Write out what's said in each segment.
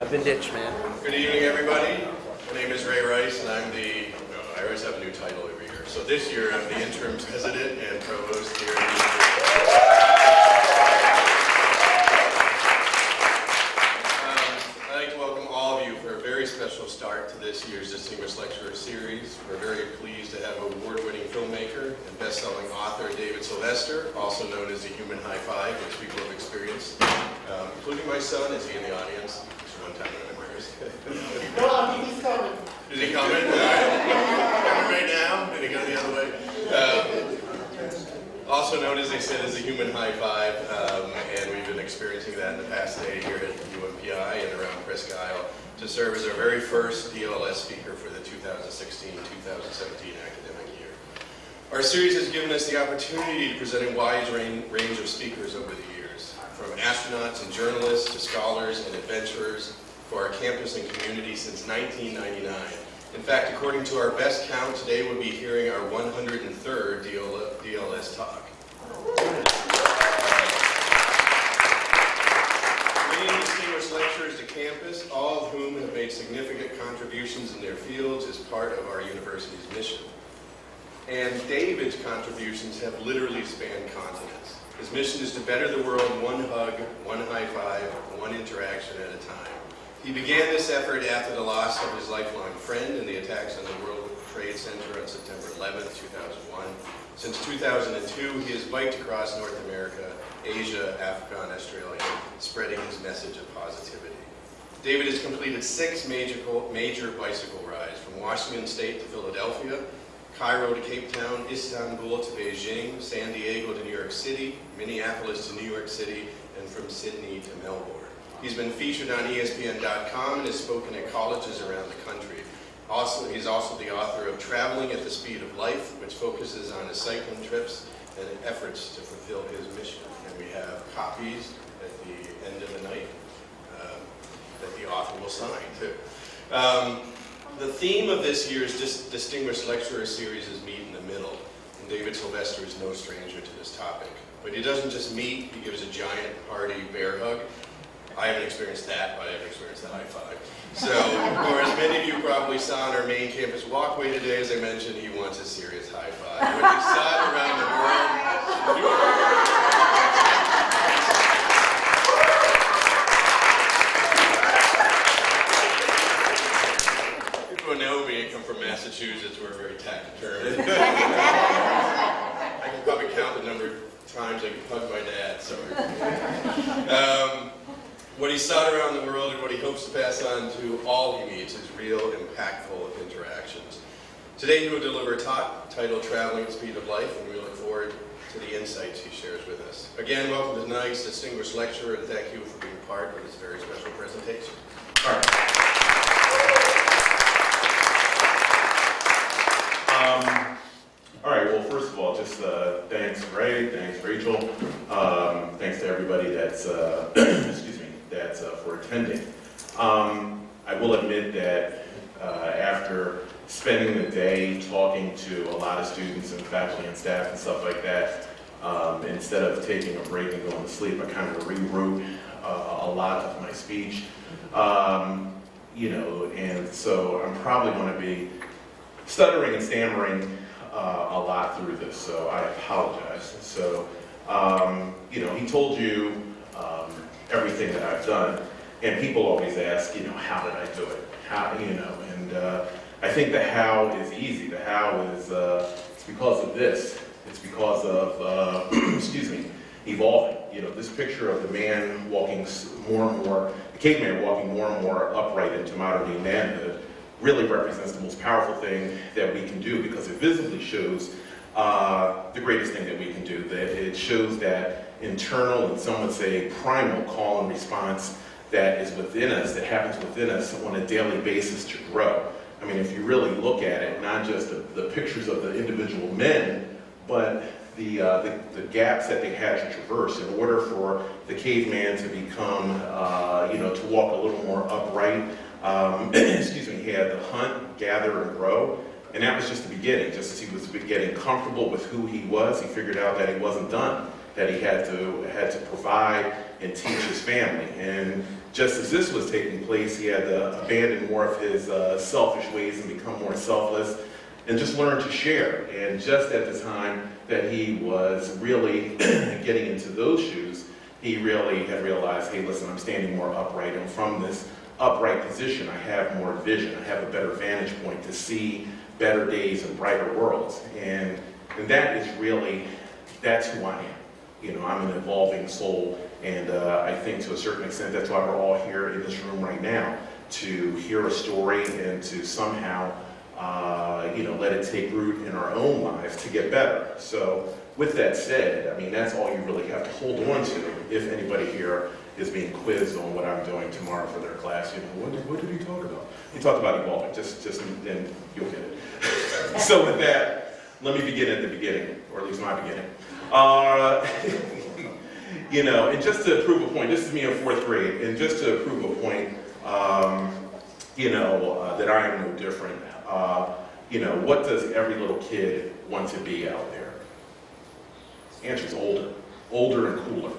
I've been ditched, man. Good evening, everybody. My name is Ray Rice, and I'm I always have a new title every year. So this year, I'm the interim president and provost here at I'd like to welcome all of you for a very special start to this year's Distinguished Lecturer Series. We're very pleased to have award-winning filmmaker and best-selling author David Sylvester, also known as the Human High Five, which people have experienced, including my son. Is he in the audience? One time in No, he's coming. Is he coming? All right. Coming right now? Did he go the other way? Also known, as they said, as the Human High Five, and we've been experiencing that in the past day here at UMPI and around Presque Isle to serve as our very first DLS speaker for the 2016-2017 academic year. Our series has given us the opportunity to present a wide range of speakers over the years, from astronauts and journalists to scholars and adventurers for our campus and community since 1999. In fact, according to our best count, today we'll be hearing our 103rd DLS talk. Many distinguished lecturers to campus, all of whom have made significant contributions in their fields as part of our university's mission. And David's contributions have literally spanned continents. His mission is to better the world one hug, one high five, one interaction at a time. He began this effort after the loss of his lifelong friend in the attacks on the World Trade Center on September 11, 2001. Since 2002, he has biked across North America, Asia, Africa, and Australia, spreading his message of positivity. David has completed 6 major bicycle rides, from Washington State to Philadelphia, Cairo to Cape Town, Istanbul to Beijing, San Diego to New York City, Minneapolis to New York City, and from Sydney to Melbourne. He's been featured on ESPN.com and has spoken at colleges around the country. He's also the author of Traveling at the Speed of Life, which focuses on his cycling trips and efforts to fulfill his mission. And we have copies at the end of the night that the author will sign too. The theme of this year's Distinguished Lecturer Series is Meet in the Middle, and David Sylvester is no stranger to this topic. But he doesn't just meet, he gives a giant, hearty bear hug. I haven't experienced that, but I have experienced the high five. So, or as many of you probably saw on our main campus walkway today, as I mentioned, he wants a serious high five. When he saw it around the world, people know me, I come from Massachusetts, we're very taciturn. I can probably count the number of times I can hug my dad, sorry. What he saw around the world and what he hopes to pass on to all he meets is real, impactful interactions. Today he will deliver a talk titled Traveling at the Speed of Life, and we look forward to the insights he shares with us. Again, welcome to tonight's distinguished lecturer, and thank you for being part of this very special presentation. All right. All right, well, first of all, just thanks, Ray, thanks, Rachel. Thanks to everybody that's, that's for attending. I will admit that after spending the day talking to a lot of students and faculty and staff and stuff like that, instead of taking a break and going to sleep, I kind of rewrote a lot of my speech. And so I'm probably going to be stuttering and stammering a lot through this, so I apologize. So, he told you everything that I've done, and people always ask, how did I do it? How, and I think the how is easy. The how is, it's because of this. It's because of, evolving. This picture of the man walking more and more, the caveman walking more and more upright into modern-day manhood really represents the most powerful thing that we can do, because it visibly shows the greatest thing that we can do. That it shows that internal, and some would say primal, call and response that is within us, that happens within us on a daily basis to grow. I mean, if you really look at it, not just the pictures of the individual men, but the gaps that they had to traverse in order for the caveman to become, to walk a little more upright. He had to hunt, gather, and grow. And that was just the beginning. Just as he was getting comfortable with who he was, he figured out that he wasn't done, that he had to provide and teach his family. And just as this was taking place, he had to abandon more of his selfish ways and become more selfless and just learn to share. And just at the time that he was really getting into those shoes, he really had realized, hey, listen, I'm standing more upright, and from this upright position, I have more vision. I have a better vantage point to see better days and brighter worlds. And that is really, that's who I am. You know, I'm an evolving soul, and I think to a certain extent that's why we're all here in this room right now, to hear a story and to somehow, let it take root in our own lives to get better. So with that said, I mean, that's all you really have to hold on to if anybody here is being quizzed on what I'm doing tomorrow for their class. You know, what did he talk about? He talked about evolving, just then you'll get it. So with that, let me begin at the beginning, or at least my beginning. And just to prove a point, this is me in 4th grade, and just to prove a point, that I am no different. What does every little kid want to be out there? The answer is older and cooler.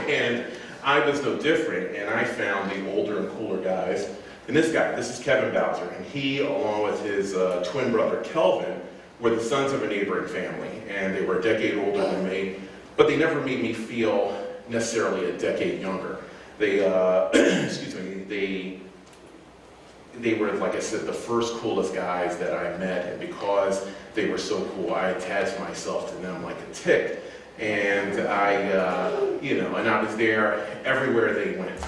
And I was no different, and I found the older and cooler guys. And this is Kevin Bowser, and he, along with his twin brother Kelvin, were the sons of a neighboring family, and they were a decade older than me, but they never made me feel necessarily a decade younger. They, they were, like I said, the first coolest guys that I met, and because they were so cool, I attached myself to them like a tick. And I was there everywhere they went.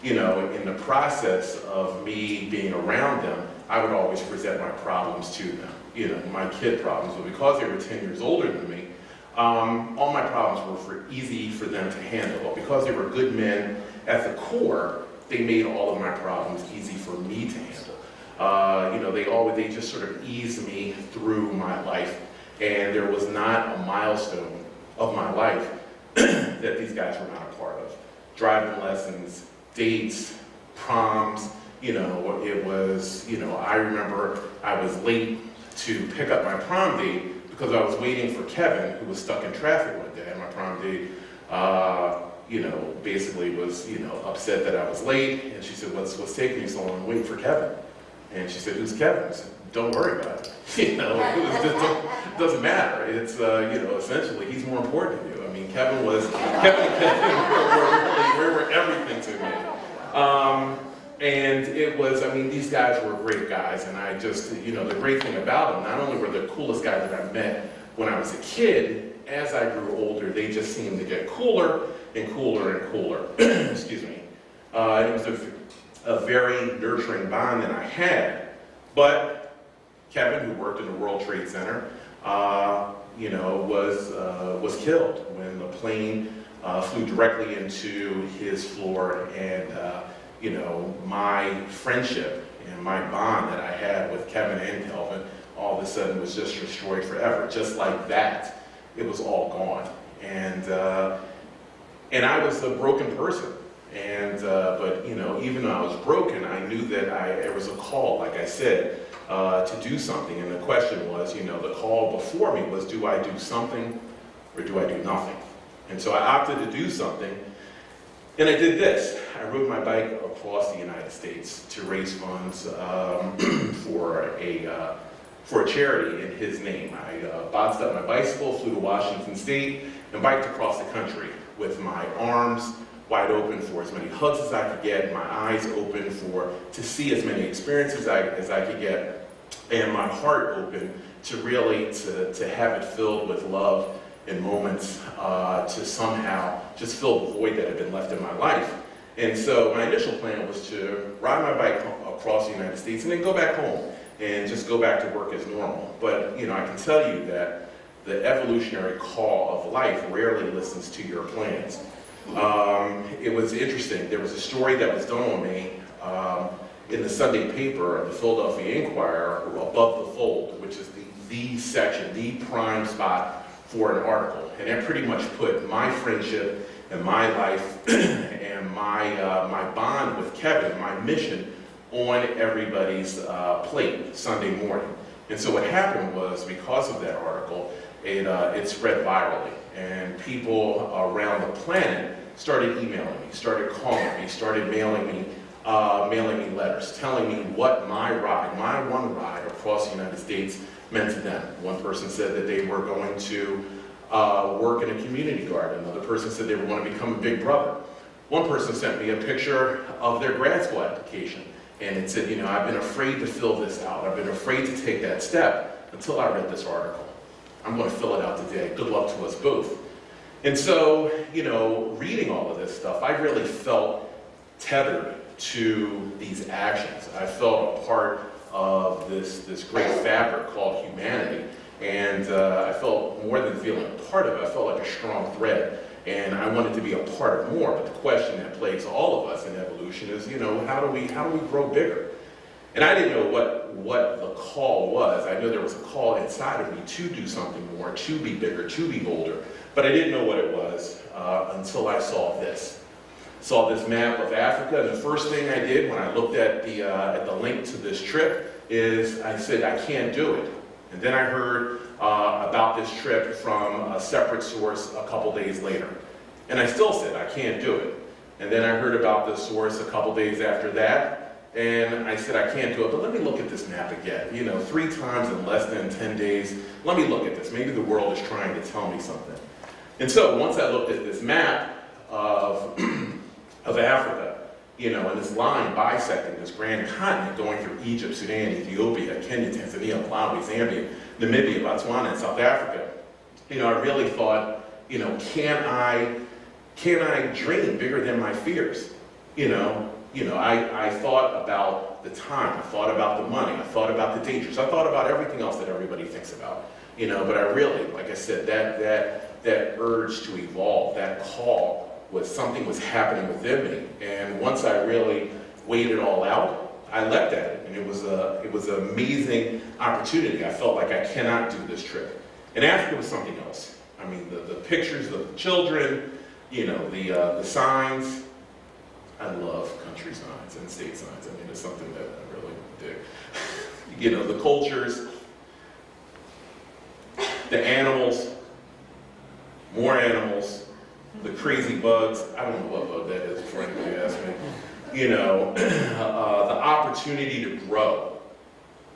In the process of me being around them, I would always present my problems to them, my kid problems. But because they were 10 years older than me, all my problems were easy for them to handle. But because they were good men at the core, they made all of my problems easy for me to handle. They just sort of eased me through my life. And there was not a milestone of my life that these guys were not a part of. Driving lessons, dates, proms, it was, I remember I was late to pick up my prom date because I was waiting for Kevin, who was stuck in traffic one day. And my prom date, basically was, upset that I was late. And she said, what's taking you so long? I'm waiting for Kevin. And she said, who's Kevin? I said, don't worry about it. It doesn't matter. It's, essentially, he's more important to you. I mean, Kevin were everything to me. And it was, these guys were great guys, and I just, the great thing about them, not only were the coolest guys that I met when I was a kid, as I grew older, they just seemed to get cooler and cooler and cooler. Excuse me. It was a very nurturing bond that I had. But Kevin, who worked in the World Trade Center, was killed when the plane flew directly into his floor, and my friendship and my bond that I had with Kevin and Kelvin all of a sudden was just destroyed forever. Just like that, it was all gone. And I was a broken person. But even though I was broken, I knew that there was a call, like I said, to do something. And the question was, the call before me was, do I do something or do I do nothing? And so I opted to do something. And I did this. I rode my bike across the United States to raise funds for a charity in his name. I boxed up my bicycle, flew to Washington State, and biked across the country with my arms wide open for as many hugs as I could get, my eyes open to see as many experiences as I could get, and my heart open to really to have it filled with love and moments to somehow just fill the void that had been left in my life. And so my initial plan was to ride my bike across the United States and then go back home and just go back to work as normal. But I can tell you that the evolutionary call of life rarely listens to your plans. It was interesting. There was a story that was done on me in the Sunday paper, the Philadelphia Inquirer, above the fold, which is the section, the prime spot for an article. And that pretty much put my friendship and my life and my bond with Kevin, my mission, on everybody's plate Sunday morning. And so what happened was, because of that article, it spread virally. And people around the planet started emailing me, started calling me, started mailing me letters, telling me what my one ride across the United States meant to them. One person said that they were going to work in a community garden. Another person said they were going to become a big brother. One person sent me a picture of their grad school application, and it said, I've been afraid to fill this out. I've been afraid to take that step until I read this article. I'm going to fill it out today. Good luck to us both. And so, reading all of this stuff, I really felt tethered to these actions. I felt a part of this great fabric called humanity. And I felt more than feeling a part of it, I felt like a strong thread. And I wanted to be a part of more. But the question that plagues all of us in evolution is, how do we grow bigger? And I didn't know what the call was. I knew there was a call inside of me to do something more, to be bigger, to be bolder. But I didn't know what it was until I saw this. Saw this map of Africa, and the first thing I did when I looked at the link to this trip is I said, I can't do it. And then I heard about this trip from a separate source a couple days later. And I still said, I can't do it. And then I heard about this source a couple days after that, and I said, I can't do it, but let me look at this map again. 3 times in less than 10 days, let me look at this. Maybe the world is trying to tell me something. And so once I looked at this map of Africa, and this line bisecting this grand continent going through Egypt, Sudan, Ethiopia, Kenya, Tanzania, Malawi, Zambia, Namibia, Botswana, and South Africa, I really thought, can I dream bigger than my fears? I thought about the time, I thought about the money, I thought about the dangers, I thought about everything else that everybody thinks about, but I really, like I said, that urge to evolve, that call, something was happening within me. And once I really weighed it all out, I leapt at it. And it was an amazing opportunity. I felt like I cannot do this trip. And Africa was something else. I mean, the pictures of the children, the signs. I love country signs and state signs. I mean, it's something that I really dig. The cultures, the animals, more animals, the crazy bugs. I don't know what bug that is before anybody asks me. The opportunity to grow.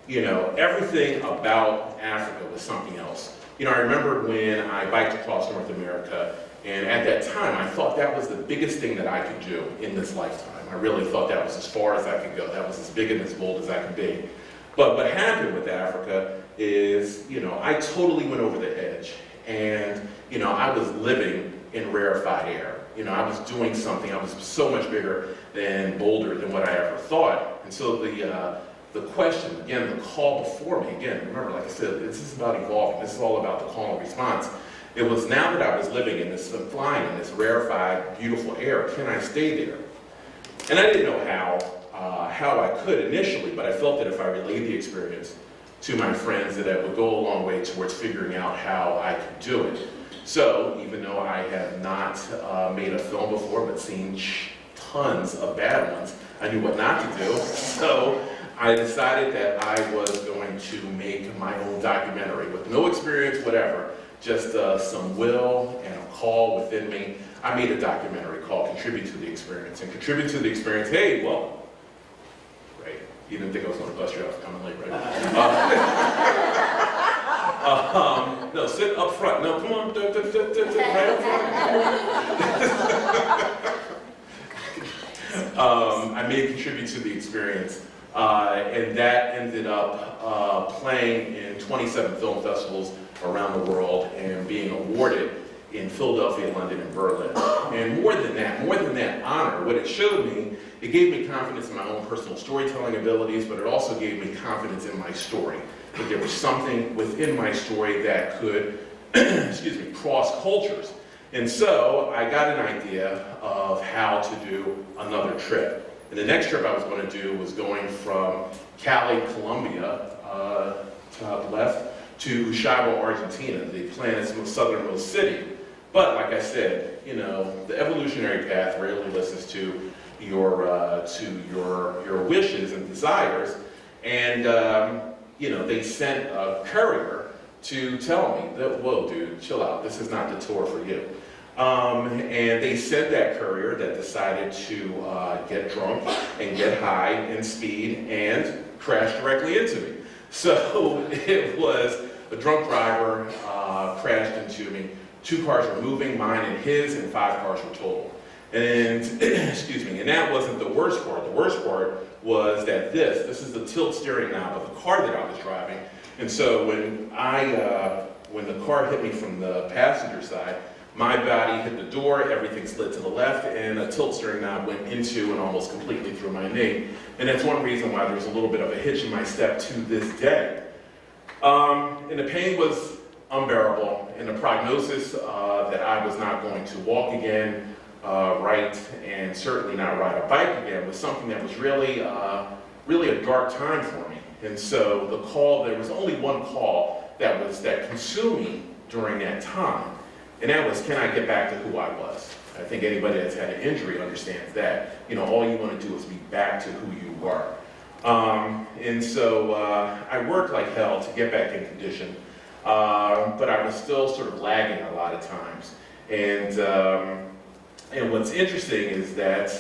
Everything about Africa was something else. I remember when I biked across North America, and at that time I thought that was the biggest thing that I could do in this lifetime. I really thought that was as far as I could go. That was as big and as bold as I could be. But what happened with Africa is, I totally went over the edge. And, I was living in rarefied air. I was doing something, I was so much bigger and bolder than what I ever thought. And so the question, again, the call before me, again, remember, like I said, this is about evolving. This is all about the call and response. It was now that I was living in this, flying in this rarefied, beautiful air, can I stay there? And I didn't know how I could initially, but I felt that if I relayed the experience to my friends, that it would go a long way towards figuring out how I could do it. So, even though I have not made a film before, but seen tons of bad ones, I knew what not to do. So, I decided that I was going to make my own documentary with no experience, whatever, just some will and a call within me. I made a documentary called Contribute to the Experience. And Contribute to the Experience, hey, well, right, you didn't think I was going to bust you out for coming late, right? No, sit up front. No, come on, right up front. I made Contribute to the Experience, and that ended up playing in 27 film festivals around the world and being awarded in Philadelphia, London, and Berlin. And more than that honor, what it showed me, it gave me confidence in my own personal storytelling abilities, but it also gave me confidence in my story. That there was something within my story that could, cross cultures. And so I got an idea of how to do another trip. And the next trip I was going to do was going from Cali, Colombia, top left, to Ushuaia, Argentina, the planet's most southernmost city. But like I said, the evolutionary path rarely listens to your wishes and desires. And they sent a courier to tell me that, whoa, dude, chill out. This is not the tour for you. And they sent that courier that decided to get drunk and get high and speed and crash directly into me. So it was a drunk driver crashed into me. 2 cars were moving, mine and his, and 5 cars were totaled. And, excuse me, and that wasn't the worst part. The worst part was that this is the tilt steering knob of the car that I was driving. And so when the car hit me from the passenger side, my body hit the door, everything slid to the left, and a tilt steering knob went into and almost completely through my knee. And that's one reason why there's a little bit of a hitch in my step to this day. And the pain was unbearable, and the prognosis that I was not going to walk again, right, and certainly not ride a bike again was something that was really a dark time for me. And so there was only one call that consumed me during that time, and that was, can I get back to who I was? I think anybody that's had an injury understands that. You know, all you want to do is be back to who you were. And so I worked like hell to get back in condition, but I was still sort of lagging a lot of times. And what's interesting is that,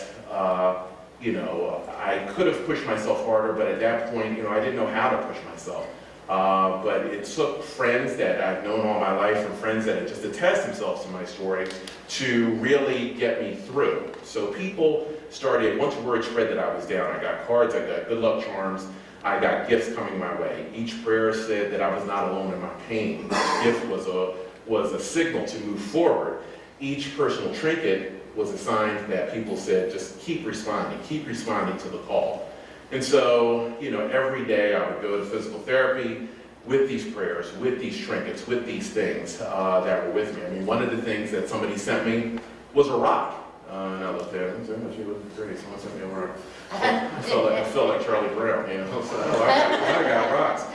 you know, I could have pushed myself harder, but at that point, you know, I didn't know how to push myself. But it took friends that I've known all my life and friends that had just attached themselves to my story to really get me through. So people started, once word spread that I was down, I got cards, I got good luck charms, I got gifts coming my way. Each prayer said that I was not alone in my pain. Each gift was a signal to move forward. Each personal trinket was a sign that people said, just keep responding to the call. And so, you know, every day I would go to physical therapy with these prayers, with these trinkets, with these things that were with me. I mean, one of the things that somebody sent me was a rock. And I looked at it and said, oh, she looked great. Someone sent me a rock. I felt like Charlie Brown, you know. So, I got rocks.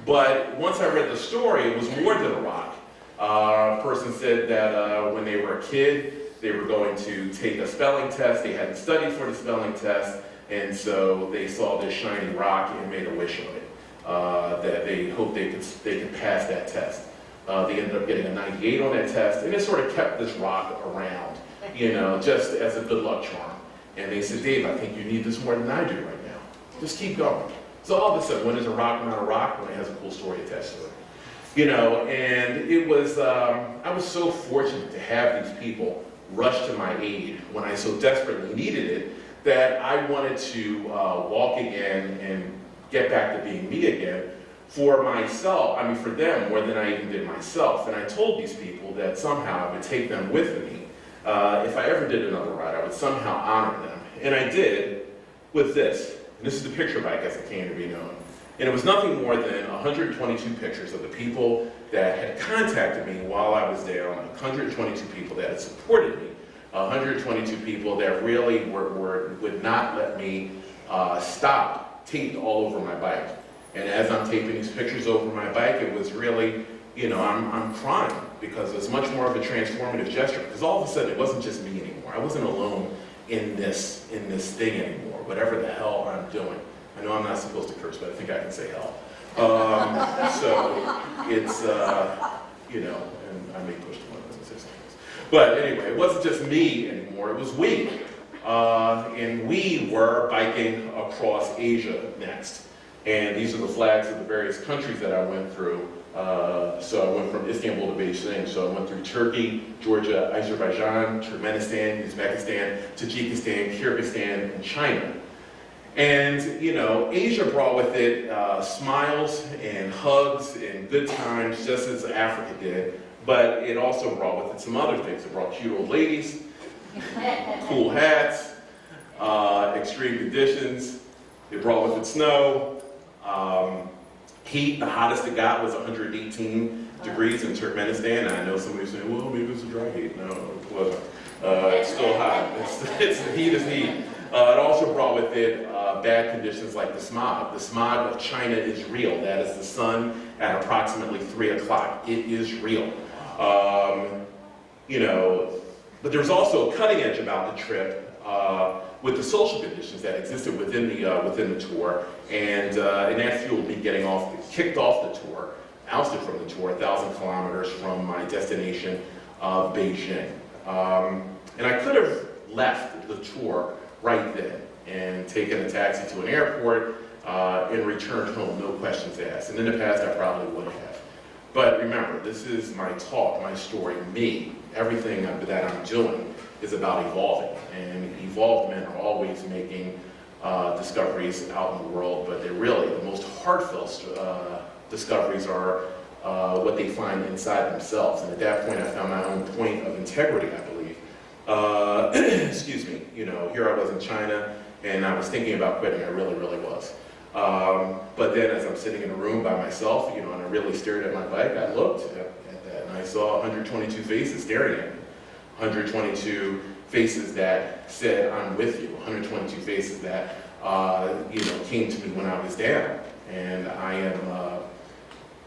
But once I read the story, it was more than a rock. A person said that when they were a kid, they were going to take a spelling test. They hadn't studied for the spelling test. And so they saw this shiny rock and made a wish on it, that they hoped they could pass that test. They ended up getting a 98 on that test, and it sort of kept this rock around, you know, just as a good luck charm. And they said, Dave, I think you need this more than I do right now. Just keep going. So all of a sudden, when is a rock not a rock? When it has a cool story attached to it. You know, and it was, I was so fortunate to have these people rush to my aid when I so desperately needed it, that I wanted to walk again and get back to being me again for myself, I mean for them more than I even did myself. And I told these people that somehow I would take them with me. If I ever did another ride, I would somehow honor them. And I did with this. And this is the picture bike as it came to be known. And it was nothing more than 122 pictures of the people that had contacted me while I was down, 122 people that had supported me, 122 people that really would not let me stop, taped all over my bike. And as I'm taping these pictures over my bike, it was really, you know, I'm crying because it's much more of a transformative gesture. Because all of a sudden, it wasn't just me anymore. I wasn't alone in this thing anymore, whatever the hell I'm doing. I know I'm not supposed to curse, but I think I can say hell. So it's, you know, and I may push the limits and say something else. But anyway, it wasn't just me anymore, it was we. And we were biking across Asia next. And these are the flags of the various countries that I went through. So I went from Istanbul to Beijing. So I went through Turkey, Georgia, Azerbaijan, Turkmenistan, Uzbekistan, Tajikistan, Kyrgyzstan, and China. And, you know, Asia brought with it smiles and hugs and good times, just as Africa did. But it also brought with it some other things. It brought cute old ladies, cool hats, extreme conditions. It brought with it snow, heat. The hottest it got was 118 degrees in Turkmenistan. And I know somebody's saying, well, maybe it was a dry heat. No, it wasn't. It's still hot. It's heat is heat. It also brought with it bad conditions like the smog. The smog of China is real. That is the sun at approximately 3 o'clock. It is real. You know, but there's also a cutting edge about the trip with the social conditions that existed within the tour, and that fueled me kicked off the tour, ousted from the tour, 1,000 kilometers from my destination of Beijing. And I could have left the tour right then and taken a taxi to an airport and returned home, no questions asked. And in the past, I probably would have. But remember, this is my talk, my story, me. Everything that I'm doing is about evolving. And evolved men are always making discoveries out in the world, but they're really, the most heartfelt discoveries are what they find inside themselves. And at that point, I found my own point of integrity, I believe. Excuse me, you know, here I was in China, and I was thinking about quitting. I really, really was. But then as I'm sitting in a room by myself, you know, and I really stared at my bike, I looked at that, and I saw 122 faces staring at me. 122 faces that said, I'm with you. 122 faces that, you know, came to me when I was down. And I am,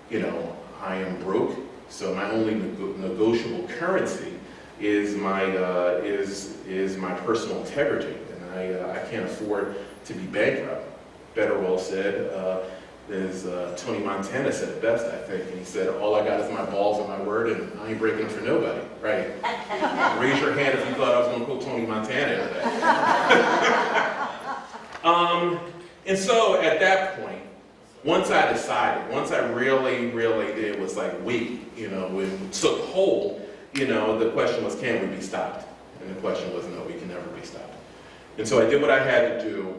you know, I am broke, so my only negotiable currency is my is my personal integrity, and I can't afford to be bankrupt. Better well said, as Tony Montana said it best, I think, and he said, all I got is my balls and my word, and I ain't breaking them for nobody, right? Raise your hand if you thought I was going to quote Tony Montana today. And so at that point, once I decided, once I really, really did, was like, wait, you know, when it took hold, you know, the question was, can we be stopped? And the question was, no, we can never be stopped. And so I did what I had to do,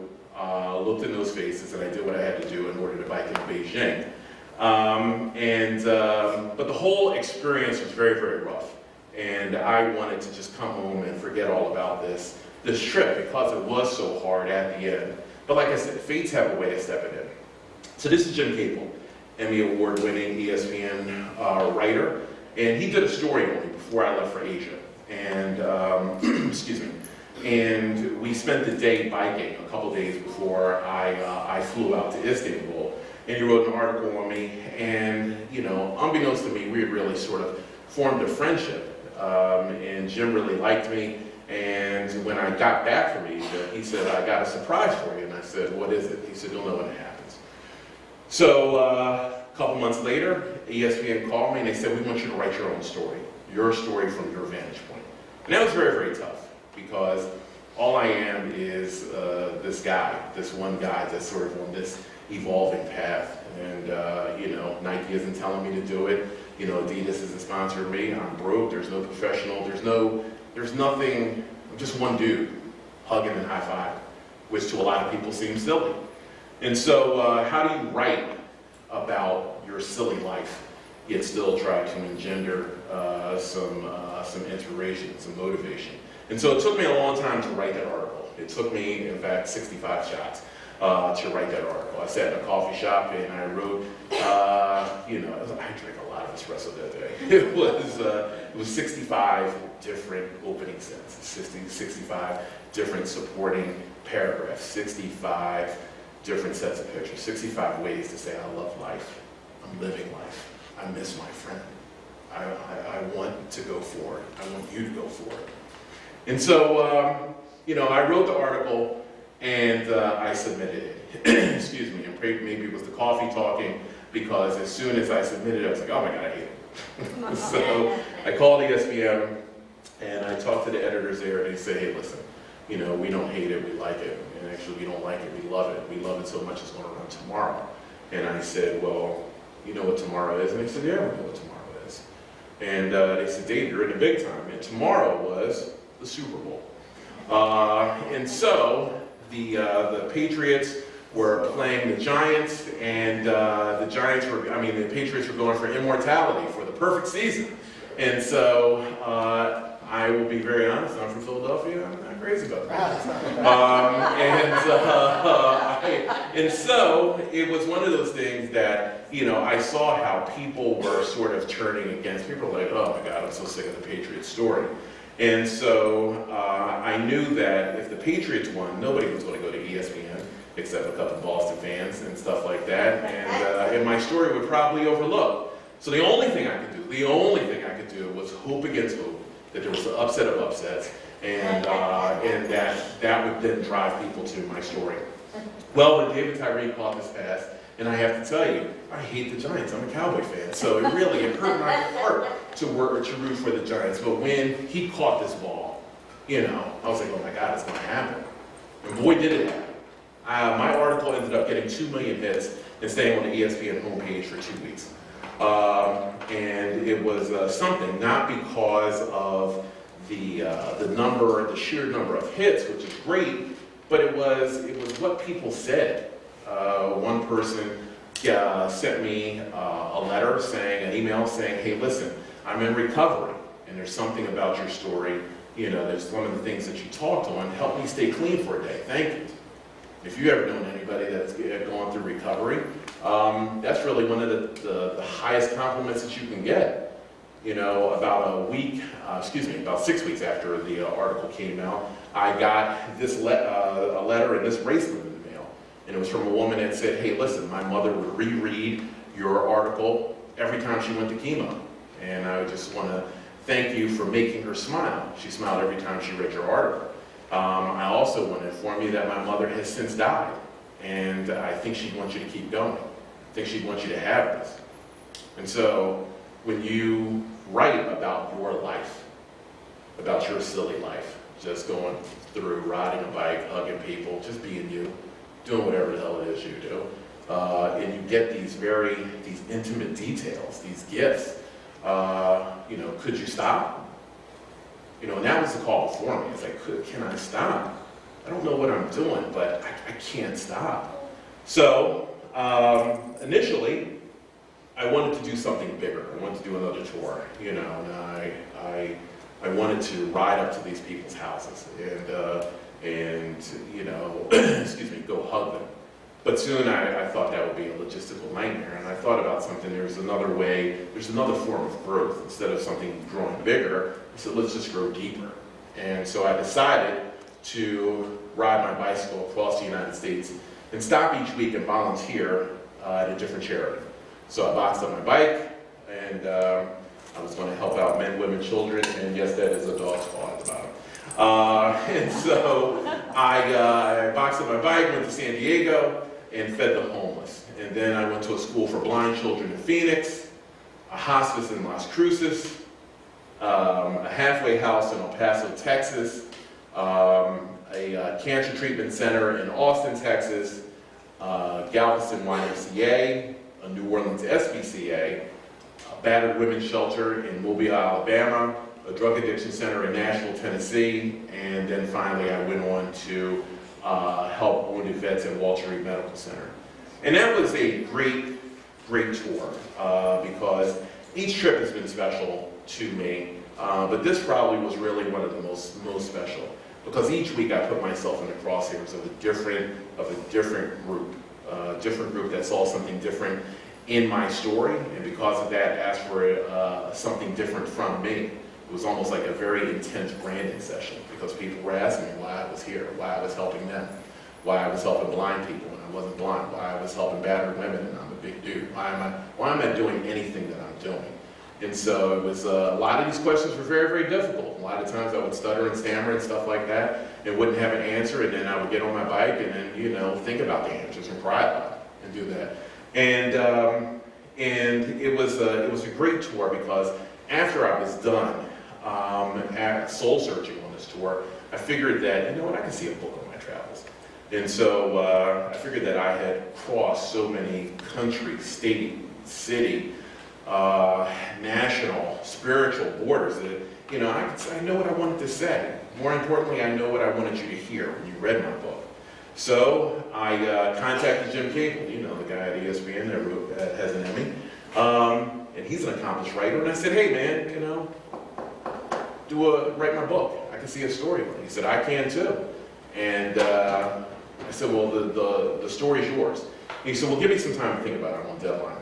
looked in those faces, and I did what I had to do in order to bike in Beijing. But the whole experience was very, very rough. And I wanted to just come home and forget all about this trip because it was so hard at the end. But like I said, fates have a way of stepping in. So this is Jim Capel, Emmy Award-winning ESPN writer, and he did a story on me before I left for Asia. And, excuse me, and we spent the day biking a couple days before I flew out to Istanbul. And he wrote an article on me, and, you know, unbeknownst to me, we had really sort of formed a friendship. And Jim really liked me. And when I got back from Asia, he said, I got a surprise for you. And I said, what is it? He said, you'll know when it happens. So a couple months later, ESPN called me and they said, we want you to write your own story from your vantage point. And that was very, very tough because all I am is this guy, this one guy that's sort of on this evolving path. And, you know, Nike isn't telling me to do it. You know, Adidas isn't sponsoring me. I'm broke. There's no professional. There's nothing. I'm just one dude hugging and high-fiving, which to a lot of people seems silly. And so how do you write about your silly life, yet still try to engender some inspiration, some motivation? And so it took me a long time to write that article. It took me, in fact, 65 shots to write that article. I sat in a coffee shop and I wrote, you know, I drank a lot of espresso that day. It was 65 different opening sentences, 65 different supporting paragraphs, 65 different sets of pictures, 65 ways to say I love life, I'm living life, I miss my friend, I want to go for it, I want you to go for it. And so, you know, I wrote the article and I submitted it. Excuse me, and maybe it was the coffee talking, because as soon as I submitted it, I was like, oh my God, I hate it. So I called ESPN and I talked to the editors there and they said, hey, listen, you know, we don't hate it, we like it. And actually, we don't like it, we love it. We love it so much it's going to run tomorrow. And I said, well, you know what tomorrow is? And they said, yeah, we know what tomorrow is. And they said, Dave, you're in the big time. And tomorrow was the Super Bowl. And so the Patriots were playing the Giants, and the Patriots were going for immortality, for the perfect season. And so I will be very honest, I'm from Philadelphia, I'm not crazy about that. And so it was one of those things that, you know, I saw how people were sort of turning against. People were like, oh my God, I'm so sick of the Patriots story. And so I knew that if the Patriots won, nobody was going to go to ESPN except a couple of Boston fans and stuff like that. And my story would probably overlook. So the only thing I could do was hope against hope that there was an upset of upsets, and that would then drive people to my story. Well, when David Tyree caught this pass, And I have to tell you, I hate the Giants. I'm a Cowboy fan. So it hurt my heart to root for the Giants. But when he caught this ball, you know, I was like, oh my God, it's going to happen. And boy, did it happen. My article ended up getting 2 million hits and staying on the ESPN homepage for 2 weeks. And it was something, not because of the sheer number of hits, which is great, but it was what people said. One person sent me an email saying, hey, listen, I'm in recovery, and there's something about your story, you know, there's one of the things that you talked on, help me stay clean for a day, thank you. If you ever known anybody that's gone through recovery, that's really one of the highest compliments that you can get. You know, about 6 weeks after the article came out, I got this a letter and this bracelet in the mail. And it was from a woman that said, hey, listen, my mother would reread your article every time she went to chemo. And I just want to thank you for making her smile. She smiled every time she read your article. I also want to inform you that my mother has since died. And I think she'd want you to keep going. I think she'd want you to have this. And so, when you write about your life, about your silly life, just going through, riding a bike, hugging people, just being you, doing whatever the hell it is you do, and you get these intimate details, these gifts, you know, could you stop? You know, and that was the call for me. It's like, can I stop? I don't know what I'm doing, but I can't stop. So, initially, I wanted to do something bigger. I wanted to do another tour, you know, and I wanted to ride up to these people's houses and you know, excuse me, go hug them. But soon I thought that would be a logistical nightmare, and I thought about something. There's another way, there's another form of growth. Instead of something growing bigger, I said, let's just grow deeper. And so I decided to ride my bicycle across the United States and stop each week and volunteer at a different charity. So I boxed up my bike, and I was going to help out men, women, children, and yes, that is a dog's paw at the bottom. And so I boxed up my bike, went to San Diego, and fed the homeless. And then I went to a school for blind children in Phoenix, a hospice in Las Cruces, a halfway house in El Paso, Texas, a cancer treatment center in Austin, Texas, Galveston YMCA, a New Orleans SPCA, a battered women's shelter in Mobile, Alabama, a drug addiction center in Nashville, Tennessee, and then finally I went on to help wounded vets in Walter Reed Medical Center. And that was a great tour because each trip has been special to me, but this probably was really one of the most special because each week I put myself in the crosshairs of a different group that saw something different in my story, and because of that asked for something different from me. It was almost like a very intense branding session because people were asking me why I was here, why I was helping them, why I was helping blind people when I wasn't blind, why I was helping battered women and I'm a big dude, why am I doing anything that I'm doing? And so it was, a lot of these questions were very, very difficult. A lot of times I would stutter and stammer and stuff like that and wouldn't have an answer, and then I would get on my bike and then, you know, think about the answers and cry about it and do that. And it was a great tour because after I was done soul searching on this tour, I figured that, you know what, I can see a book on my travels. And so I figured that I had crossed so many country, state, city, national, spiritual borders that, you know, I know what I wanted to say. More importantly, I know what I wanted you to hear when you read my book. So I contacted Jim Cable, you know, the guy at ESPN that has an Emmy, and he's an accomplished writer. And I said, hey man, you know, write my book. I can see a story. He said, I can too. And I said, well, the story's yours. And he said, well, give me some time to think about it. I'm on deadline.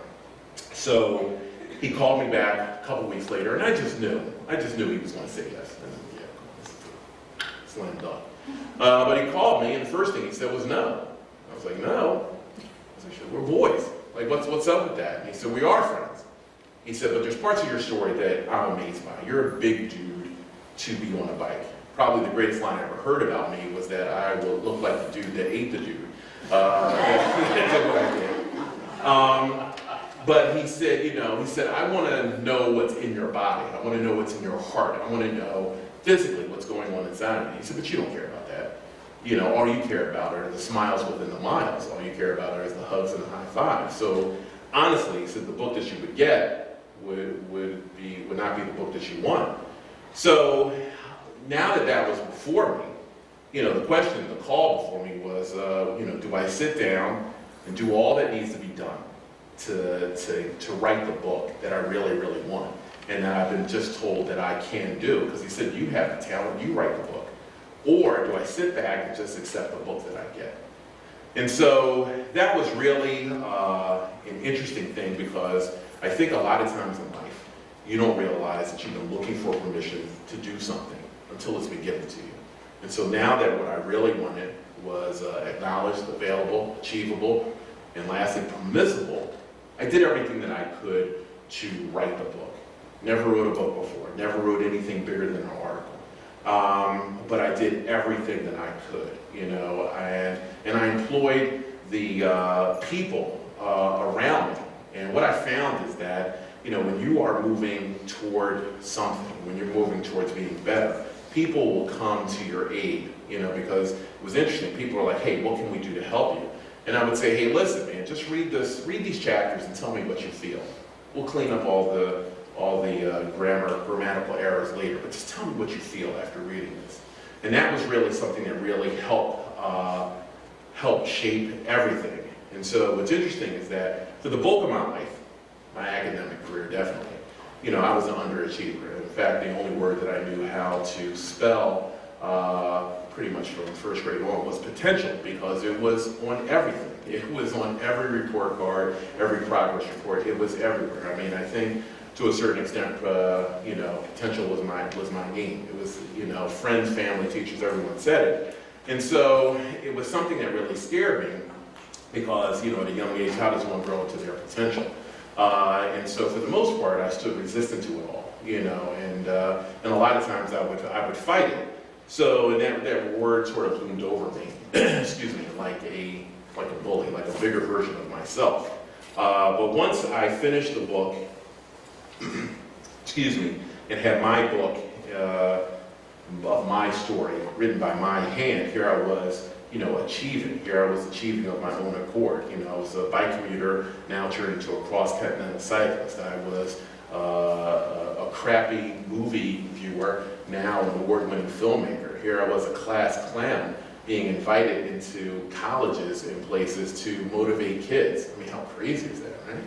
So he called me back a couple weeks later, and I just knew he was going to say yes. And yeah, slam dunk. But he called me, and the first thing he said was no. I was like, no? I said, we're boys. Like, what's up with that? And he said, we are friends. He said, but there's parts of your story that I'm amazed by. You're a big dude to be on a bike. Probably the greatest line I ever heard about me was that I will look like the dude that ate the dude. That's what I did. But he said, I want to know what's in your body. I want to know what's in your heart. I want to know physically what's going on inside of me. He said, but you don't care about that. All you care about are the smiles within the miles. All you care about are the hugs and the high fives. So honestly, he said the book that you would get would not be the book that you want. So now that was before me, the question, the call before me was, do I sit down and do all that needs to be done to write the book that I really, really want, and that I've been just told that I can do? Because he said, you have the talent, you write the book. Or do I sit back and just accept the book that I get? And so that was really an interesting thing, because I think a lot of times in life, you don't realize that you've been looking for permission to do something until it's been given to you. And so now that what I really wanted was acknowledged, available, achievable, and lastly, permissible, I did everything that I could to write the book. Never wrote a book before, never wrote anything bigger than an article. But I did everything that I could, and I employed the people around me. And what I found is that, when you are moving toward something, when you're moving towards being better, people will come to your aid, because it was interesting. People are like, hey, what can we do to help you? And I would say, hey, listen, man, just read these chapters and tell me what you feel. We'll clean up all the grammatical errors later, but just tell me what you feel after reading this. And that was really something that really helped shape everything. And so what's interesting is that for the bulk of my life, my academic career definitely, I was an underachiever. In fact, the only word that I knew how to spell pretty much from first grade on was potential, because it was on everything. It was on every report card, every progress report. It was everywhere. I mean, I think to a certain extent, potential was my game. It was, friends, family, teachers, everyone said it. And so it was something that really scared me, because, at a young age, how does one grow into their potential? And so for the most part, I stood resistant to it all, and a lot of times I would fight it. So and that word sort of loomed over me, excuse me, like a bully, like a bigger version of myself. But once I finished the book, excuse me, and had my book of my story written by my hand, here I was, achieving. Here I was achieving of my own accord. I was a bike commuter, now turned into a cross-continental cyclist. I was a crappy movie viewer, now an award-winning filmmaker. Here I was a class clown, being invited into colleges and places to motivate kids. I mean, how crazy is that, right?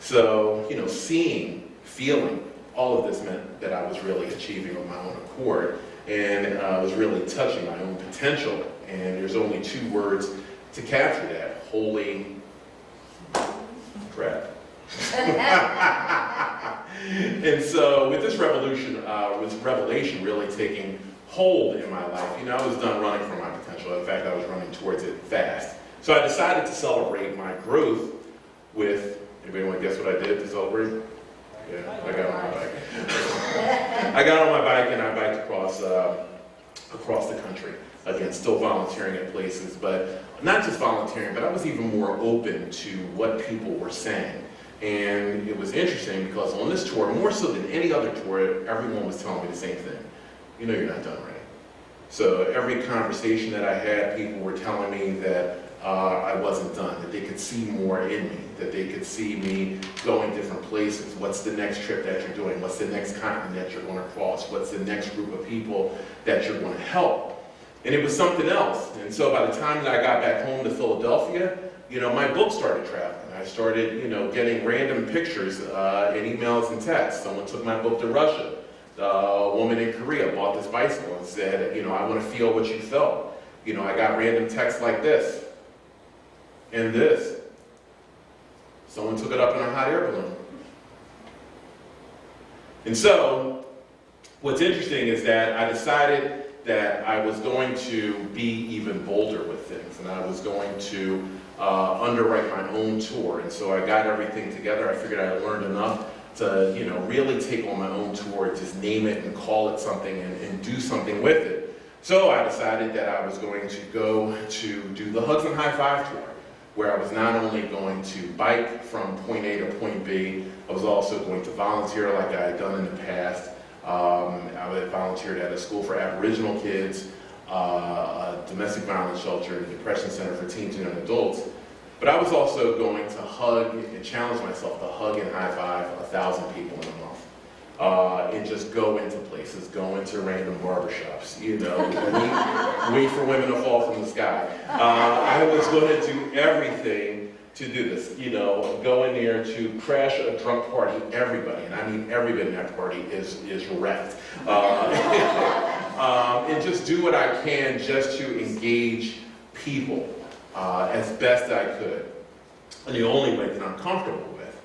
So, seeing, feeling, all of this meant that I was really achieving on my own accord, and was really touching my own potential. And there's only two words to capture that: holy crap. And so with this revelation really taking hold in my life, I was done running from my potential. In fact, I was running towards it fast. So I decided to celebrate my growth with, anybody want to guess what I did to celebrate? Yeah, I got on my bike. I got on my bike and I biked across the country. Again, still volunteering at places, but not just volunteering, but I was even more open to what people were saying. And it was interesting because on this tour, more so than any other tour, everyone was telling me the same thing. You're not done right. So every conversation that I had, people were telling me that I wasn't done, that they could see more in me, that they could see me going different places. What's the next trip that you're doing? What's the next continent that you're going to cross? What's the next group of people that you're going to help? And it was something else. And so by the time that I got back home to Philadelphia, my book started traveling. I started, getting random pictures and emails and texts. Someone took my book to Russia. A woman in Korea bought this bicycle and said, I want to feel what you felt. I got random texts like this and this. Someone took it up in a hot air balloon. And so what's interesting is that I decided that I was going to be even bolder with things, and I was going to underwrite my own tour. And so I got everything together. I figured I learned enough to, really take on my own tour, just name it and call it something and do something with it. So I decided that I was going to go to do the Hugs and High Five tour. where I was not only going to bike from point A to point B, I was also going to volunteer like I had done in the past. I had volunteered at a school for Aboriginal kids, a domestic violence shelter, and a depression center for teens and young adults. But I was also going to hug and challenge myself to hug and high five 1,000 people in a month. And just go into places, go into random barbershops, wait for women to fall from the sky. I was going to do everything to do this, go in there to crash a drunk party, everybody, and I mean everybody in that party is wrecked. And just do what I can just to engage people as best I could, in the only way that I'm comfortable with.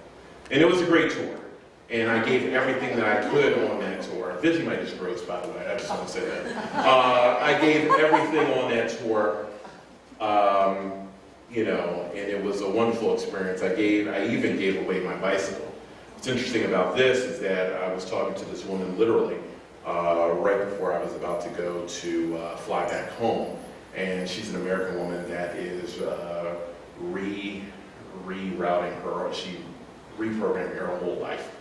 And it was a great tour. And I gave everything that I could on that tour. Vegemite is gross, by the way, I just want to say that. I gave everything on that tour, and it was a wonderful experience. I even gave away my bicycle. What's interesting about this is that I was talking to this woman literally right before I was about to go to fly back home. And she's an American woman that is rerouting her, reprogramming her whole life.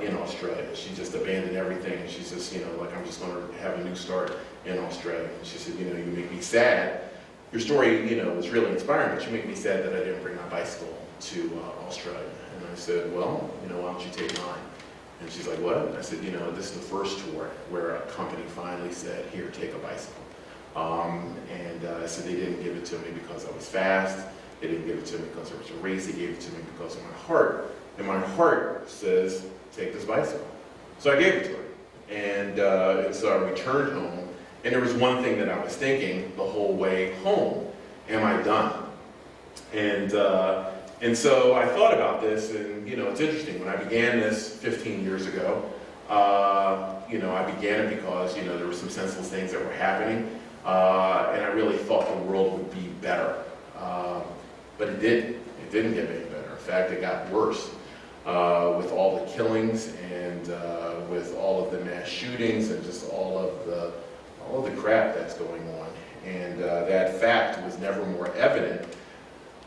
In Australia. She just abandoned everything. And she's just, I'm just going to have a new start in Australia. And she said, you make me sad. Your story, was really inspiring, but you make me sad that I didn't bring my bicycle to Australia. And I said, well, why don't you take mine? And she's like, what? And I said, this is the first tour where a company finally said, here, take a bicycle. I said they didn't give it to me because I was fast. They didn't give it to me because there was a race. They gave it to me because of my heart. And my heart says, take this bicycle. So I gave it to her. And so I returned home. And there was one thing that I was thinking the whole way home. Am I done? And so I thought about this. And, it's interesting. When I began this 15 years ago, I began it because, there were some senseless things that were happening. And I really thought the world would be better. But it didn't. It didn't get any better. In fact, it got worse. With all the killings and with all of the mass shootings and just all of the crap that's going on. And that fact was never more evident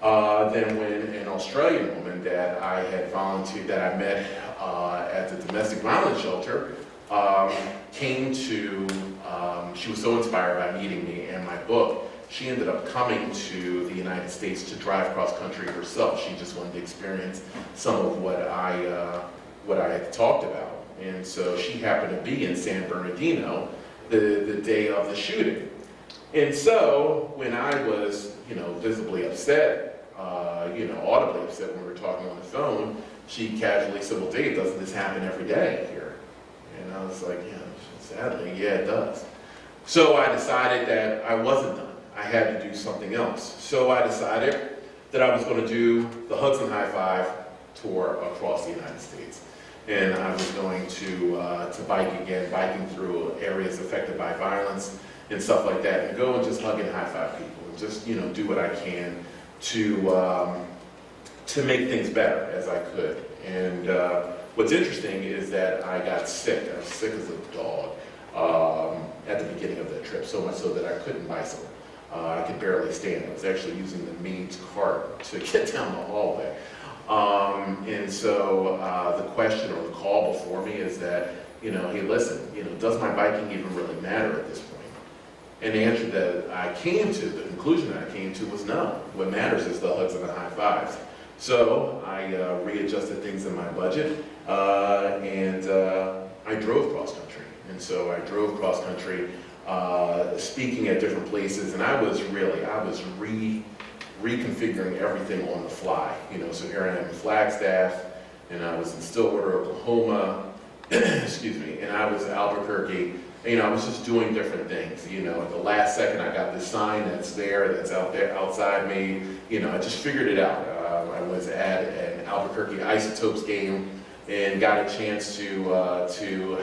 than when an Australian woman that I had volunteered, that I met at the domestic violence shelter, came to, she was so inspired by meeting me and my book. She ended up coming to the United States to drive cross country herself. She just wanted to experience some of what I had talked about. And so she happened to be in San Bernardino the day of the shooting. And so when I was, visibly upset, audibly upset when we were talking on the phone, she casually said, well, Dave, doesn't this happen every day here? And I was like, sadly, yeah, it does. So I decided that I wasn't done. I had to do something else. So I decided that I was going to do the Hugs and High Five tour across the United States. And I was going to bike again, biking through areas affected by violence and stuff like that, and go and just hug and high five people, and just do what I can to make things better as I could. And what's interesting is that I got sick. I was sick as a dog at the beginning of that trip, so much so that I couldn't bicycle. I could barely stand. I was actually using the maid's cart to get down the hallway. And so the question or the call before me is that, hey, listen, does my biking even really matter at this point? And the answer that I came to, the conclusion that I came to was no. What matters is the hugs and the high fives. So I readjusted things in my budget, and I drove cross country. And so I drove cross country, speaking at different places, and I was reconfiguring everything on the fly. So here I am in Flagstaff, and I was in Stillwater, Oklahoma, excuse me, and I was in Albuquerque. I was just doing different things. At the last second, I got this sign that's out there outside me. I just figured it out. I was at an Albuquerque Isotopes game and got a chance to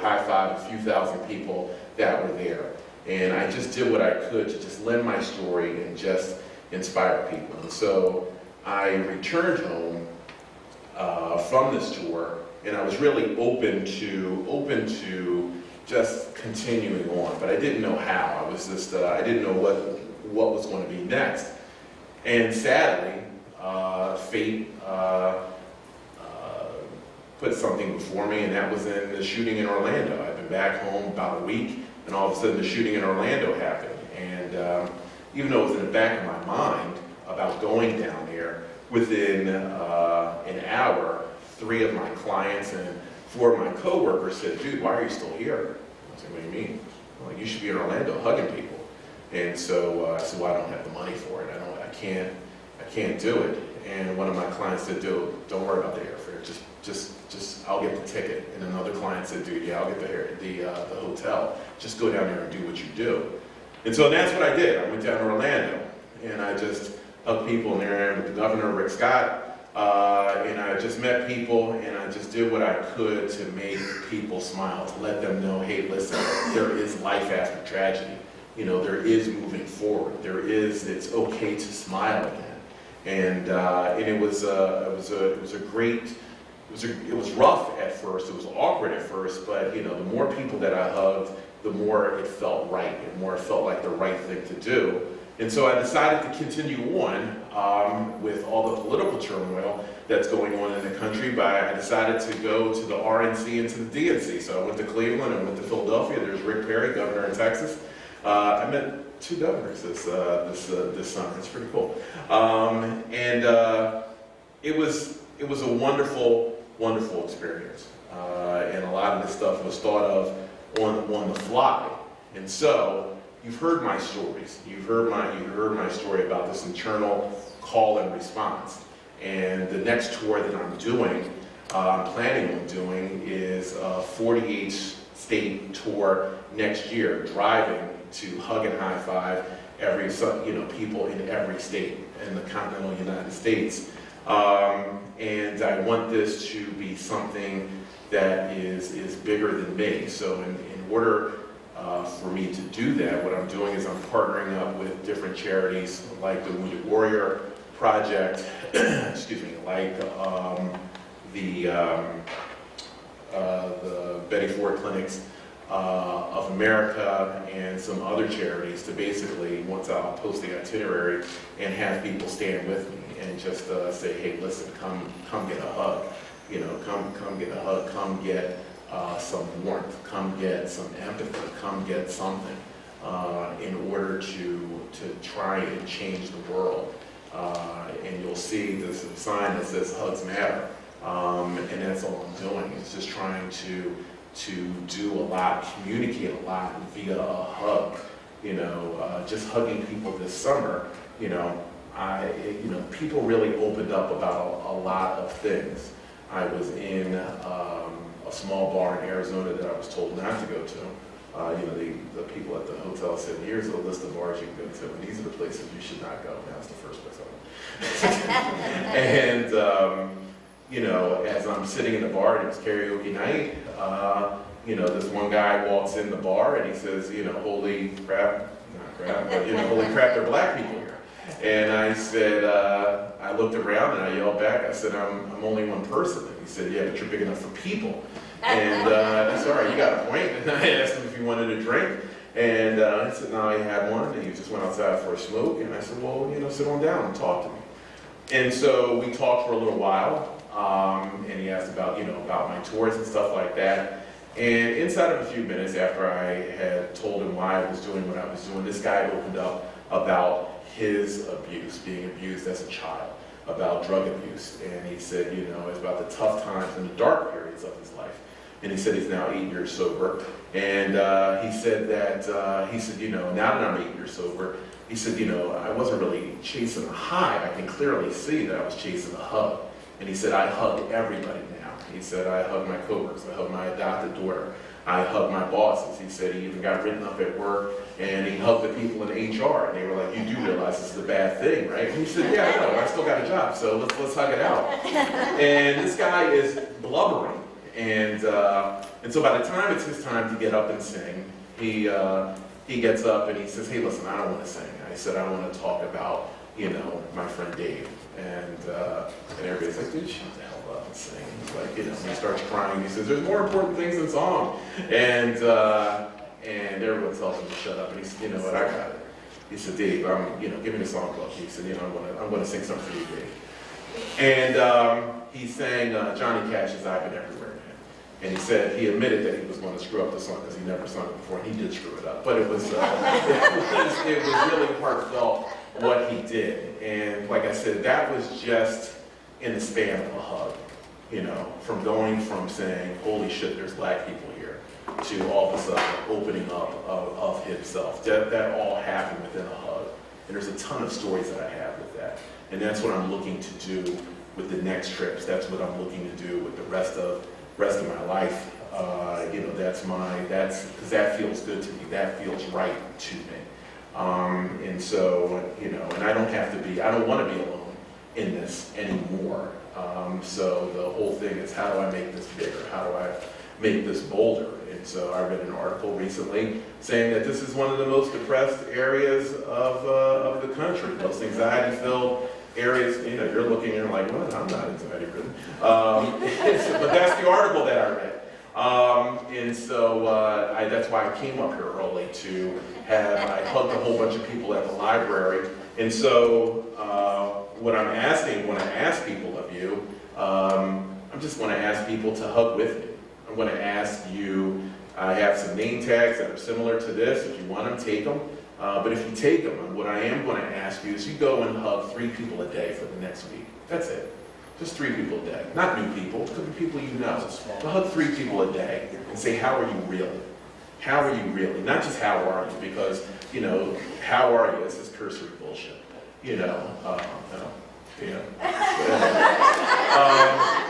high five a few thousand people that were there. And I just did what I could to just lend my story and just inspire people. And so I returned home from this tour, and I was really open to just continuing on, but I didn't know how. I was just I didn't know what was going to be next. And sadly, fate put something before me, and that was in the shooting in Orlando. I've been back home about a week, and all of a sudden the shooting in Orlando happened. And even though it was in the back of my mind about going down there, within an hour, 3 of my clients and 4 of my coworkers said, "Dude, why are you still here?" I said, "What do you mean?" I'm like, "You should be in Orlando hugging people." And so I said, "Well, I don't have the money for it. I can't do it." And one of my clients said, "Dude, don't worry about the airfare. Just I'll get the ticket." And another client said, "Dude, yeah, I'll get the hotel. Just go down there and do what you do." And so that's what I did. I went down to Orlando, and I just hugged people in there with the governor, Rick Scott, and I just met people, and I just did what I could to make people smile, to let them know, hey, listen, there is life after tragedy. You know, there is moving forward. It's okay to smile again. And it was rough at first. It was awkward at first, but you know, the more people that I hugged, the more it felt right, and more it felt like the right thing to do. And so I decided to continue on with all the political turmoil that's going on in the country, but I decided to go to the RNC and to the DNC. So I went to Cleveland, I went to Philadelphia. There's Rick Perry, governor of Texas. I met 2 governors this summer. It's pretty cool. It was a wonderful experience. And a lot of this stuff was thought of on the fly. And so you've heard my stories. You've heard my story about this internal call and response. And the next tour that I'm doing, planning on doing, is a 48-state tour next year, driving to hug and high five people in every state in the continental United States. And I want this to be something that is bigger than me. So in order for me to do that, what I'm doing is I'm partnering up with different charities like the Wounded Warrior Project, excuse me, like the Betty Ford Clinics of America, and some other charities, to basically, once I'll post the itinerary, and have people stand with me and just say, hey, listen, come get a hug, you know, come get a hug, come get some warmth, come get some empathy, come get something in order to try and change the world. And you'll see this sign that says Hugs Matter, and that's all I'm doing. It's just trying to do a lot, communicate a lot via a hug. You know, just hugging people this summer, people really opened up about a lot of things. I was in a small bar in Arizona that I was told not to go to. The people at the hotel said, here's a list of bars you can go to, and these are the places you should not go. And that was the first place I went. And, as I'm sitting in the bar, and it was karaoke night, this one guy walks in the bar and he says, holy crap, not crap, but, holy crap, there are black people here. And I said, I looked around and I yelled back, I said, I'm only one person. And he said, yeah, but you're big enough for people. And I said, all right, you got a point. And I asked him if he wanted a drink. And he said, no, he had one. And he just went outside for a smoke. And I said, well, sit on down and talk to me. And so we talked for a little while. And he asked about my tours and stuff like that. And inside of a few minutes after I had told him why I was doing what I was doing, this guy opened up about his abuse, being abused as a child, about drug abuse. And he said, it's about the tough times and the dark periods of his life. And he said he's now 8 years sober. And he said, now that I'm 8 years sober, he said, I wasn't really chasing a high. I can clearly see that I was chasing a hug. And he said, I hug everybody now. He said, I hug my coworkers, I hug my adopted daughter, I hug my bosses. He said he even got written up at work, and he hugged the people in HR, and they were like, you do realize this is a bad thing, right? And he said, yeah, I know, I still got a job, so let's hug it out. And this guy is blubbering, and so by the time it's his time to get up and sing, he gets up and he says, hey, listen, I don't want to sing. I said, I want to talk about, my friend Dave. And everybody's like, dude, shut the hell up and sing. He's like, he starts crying. He says, there's more important things than song. And everyone tells him to shut up. And he said, you know what, I got it. He said, Dave, give me the song book. He said, I'm gonna sing something for you, Dave. And he sang Johnny Cash's "I've Been Everywhere." And he said he admitted that he was going to screw up the song because he never sung it before. And he did screw it up, but it was really heartfelt what he did. And like I said, that was just in the span of a hug. From going from saying, "Holy shit, there's black people here," to all of a sudden opening up of himself. That all happened within a hug. And there's a ton of stories that I have with that. And that's what I'm looking to do with the next trips. That's what I'm looking to do with the rest of my life. That's because that feels good to me. That feels right to me. And so, and I don't want to be alone in this anymore. So the whole thing is, how do I make this bigger? How do I make this bolder? And so I read an article recently saying that this is one of the most depressed areas of the country, most anxiety-filled areas. You're looking and you're like, well, I'm not anxiety-ridden. But that's the article that I read. And so that's why I came up here early I hugged a whole bunch of people at the library. And so what I'm asking when I ask people of you, I'm just going to ask people to hug with me. I'm going to ask you, I have some name tags that are similar to this. If you want them, take them. But if you take them, what I am going to ask you is you go and hug 3 people a day for the next week. That's it. Just 3 people a day. Not new people. It could be people you know. But hug 3 people a day and say, how are you really? How are you really? Not just how are you, because, how are you is this cursory bullshit.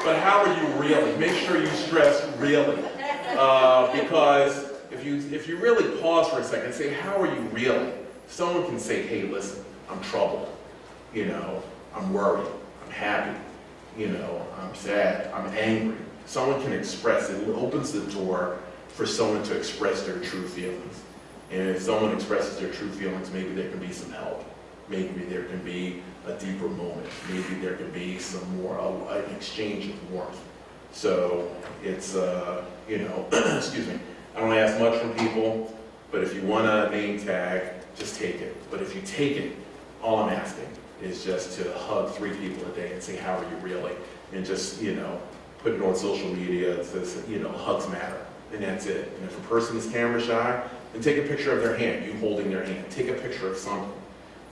But how are you really? Make sure you stress really. Because if you really pause for a second and say, how are you really? Someone can say, hey, listen, I'm troubled. I'm worried. I'm happy. I'm sad. I'm angry. Someone can express it. It opens the door for someone to express their true feelings. And if someone expresses their true feelings, maybe there can be some help. Maybe there can be a deeper moment. Maybe there can be some more, an exchange of warmth. So it's, excuse me, I don't ask much from people, but if you want a name tag, just take it. But if you take it, all I'm asking is just to hug 3 people a day and say, how are you really? And just, put it on social media. It says, hugs matter. And that's it. And if a person is camera shy, then take a picture of their hand, you holding their hand. Take a picture of something.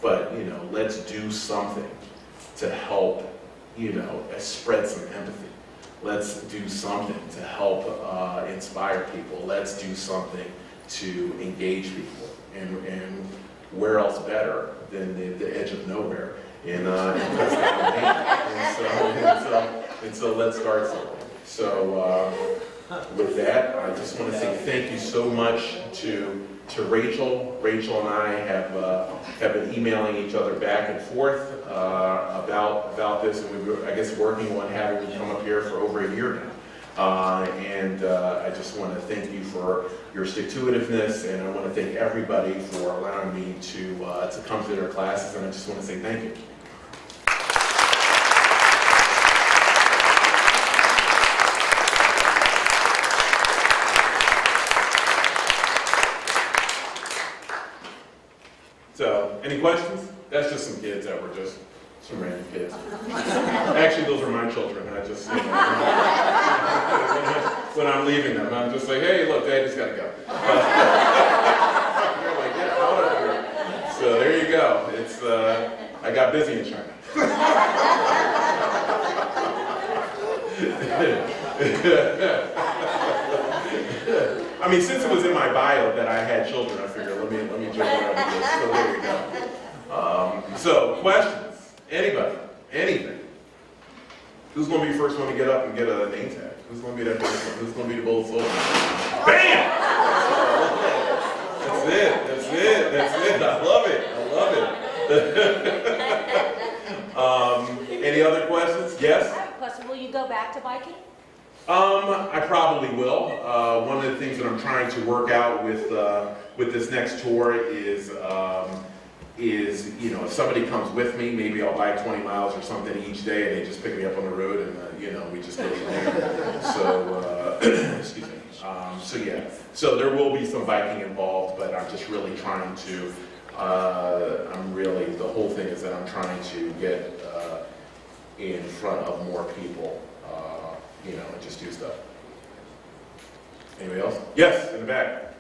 But, let's do something to help, spread some empathy. Let's do something to help inspire people. Let's do something to engage people. And where else better than the edge of nowhere in West Alabama? And so let's start something. So with that, I just want to say thank you so much to Rachel. Rachel and I have been emailing each other back and forth about this, and we were, I guess, working on having you come up here for over a year now. And I just want to thank you for your stick-to-itiveness, and I want to thank everybody for allowing me to come to their classes, and I just want to say thank you. So, any questions? That's just some kids that were just some random kids. Actually, those are my children. I just, when I'm leaving them, I'm just like, hey, look, Daddy's got to go. They're like, get out of here. So there you go. It's, I got busy in China. I mean, since it was in my bio that I had children, I figured let me jump around with this. So there you go. So questions? Anybody? Anything? Who's going to be the first one to get up and get a name tag? Who's going to be that first one? Who's going to be the bold soldier? Bam! That's it. That's it. That's it. I love it. I love it. Any other questions? Yes? I have a question. Will you go back to biking? I probably will. One of the things that I'm trying to work out with this next tour is if somebody comes with me, maybe I'll buy 20 miles or something each day, and they just pick me up on the road, and we just go from there. So excuse me. So yeah. So there will be some biking involved, but I'm just really trying to I'm really, the whole thing is that I'm trying to get in front of more people, you know, and just do stuff. Anybody else? Yes, in the back.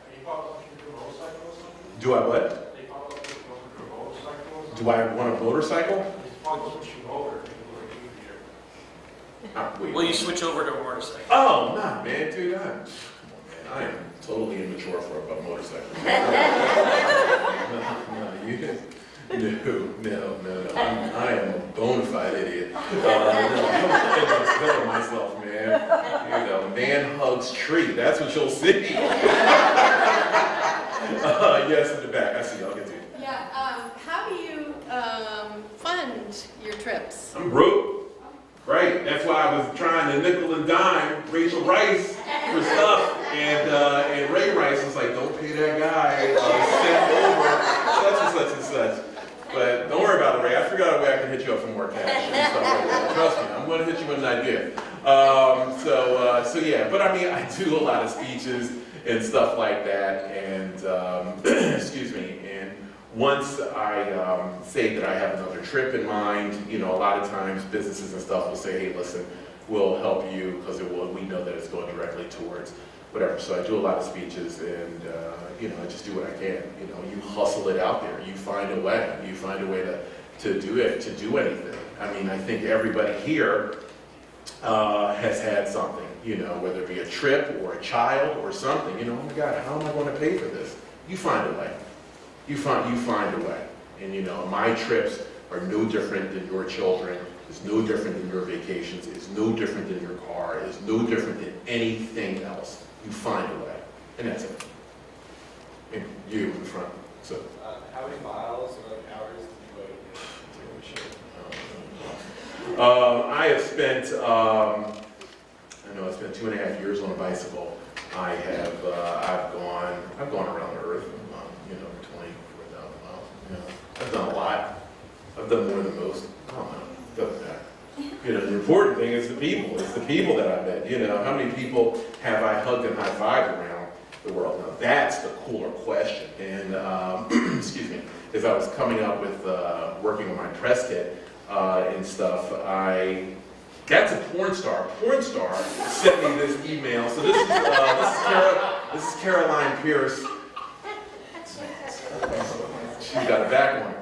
Do I what? Do I want a motorcycle? Wait. Will you switch over to a motorcycle? Oh, nah, man, dude, come on, man. I am totally immature for a motorcycle. No. I am a bona fide idiot. I'm killing myself, man. You know, man hugs tree. That's what you'll see. Yes, in the back. I see. I'll get to you. Yeah, how do you fund your trips? I'm broke. Right. That's why I was trying to nickel and dime Rachel Rice for stuff, and Ray Rice was like, "Don't pay that guy. Send over such and such." But don't worry about it, Ray. I figured out a way I can hit you up for more cash and stuff like that. Trust me, I'm going to hit you with an idea. So yeah. But I mean, I do a lot of speeches and stuff like that, and excuse me. And once I say that I have another trip in mind, you know, a lot of times businesses and stuff will say, "Hey, listen, we'll help you because we know that it's going directly towards whatever." So I do a lot of speeches, and you know, I just do what I can. You know, you hustle it out there. You find a way. You find a way to do it, to do anything. I mean, I think everybody here has had something. You know, whether it be a trip or a child or something. You know, oh my God, how am I going to pay for this? You find a way. You find a way. And you know, my trips are no different than your children. It's no different than your vacations. It's no different than your car. It's no different than anything else. You find a way, and that's it. And you in the front. So. How many miles or hours did you I have spent. I spent 2.5 years on a bicycle. I've gone around the earth. You know, 24,000 miles. You know, I've done a lot. I've done more than most. I don't know. It doesn't matter. You know, the important thing is the people. It's the people that I met. You know, how many people have I hugged and high-fived around the world? Now, that's the cooler question. And, excuse me, as I was coming up with working on my press kit and stuff, that's a porn star. Porn star sent me this email. So this is Caroline Pierce. She got a back one.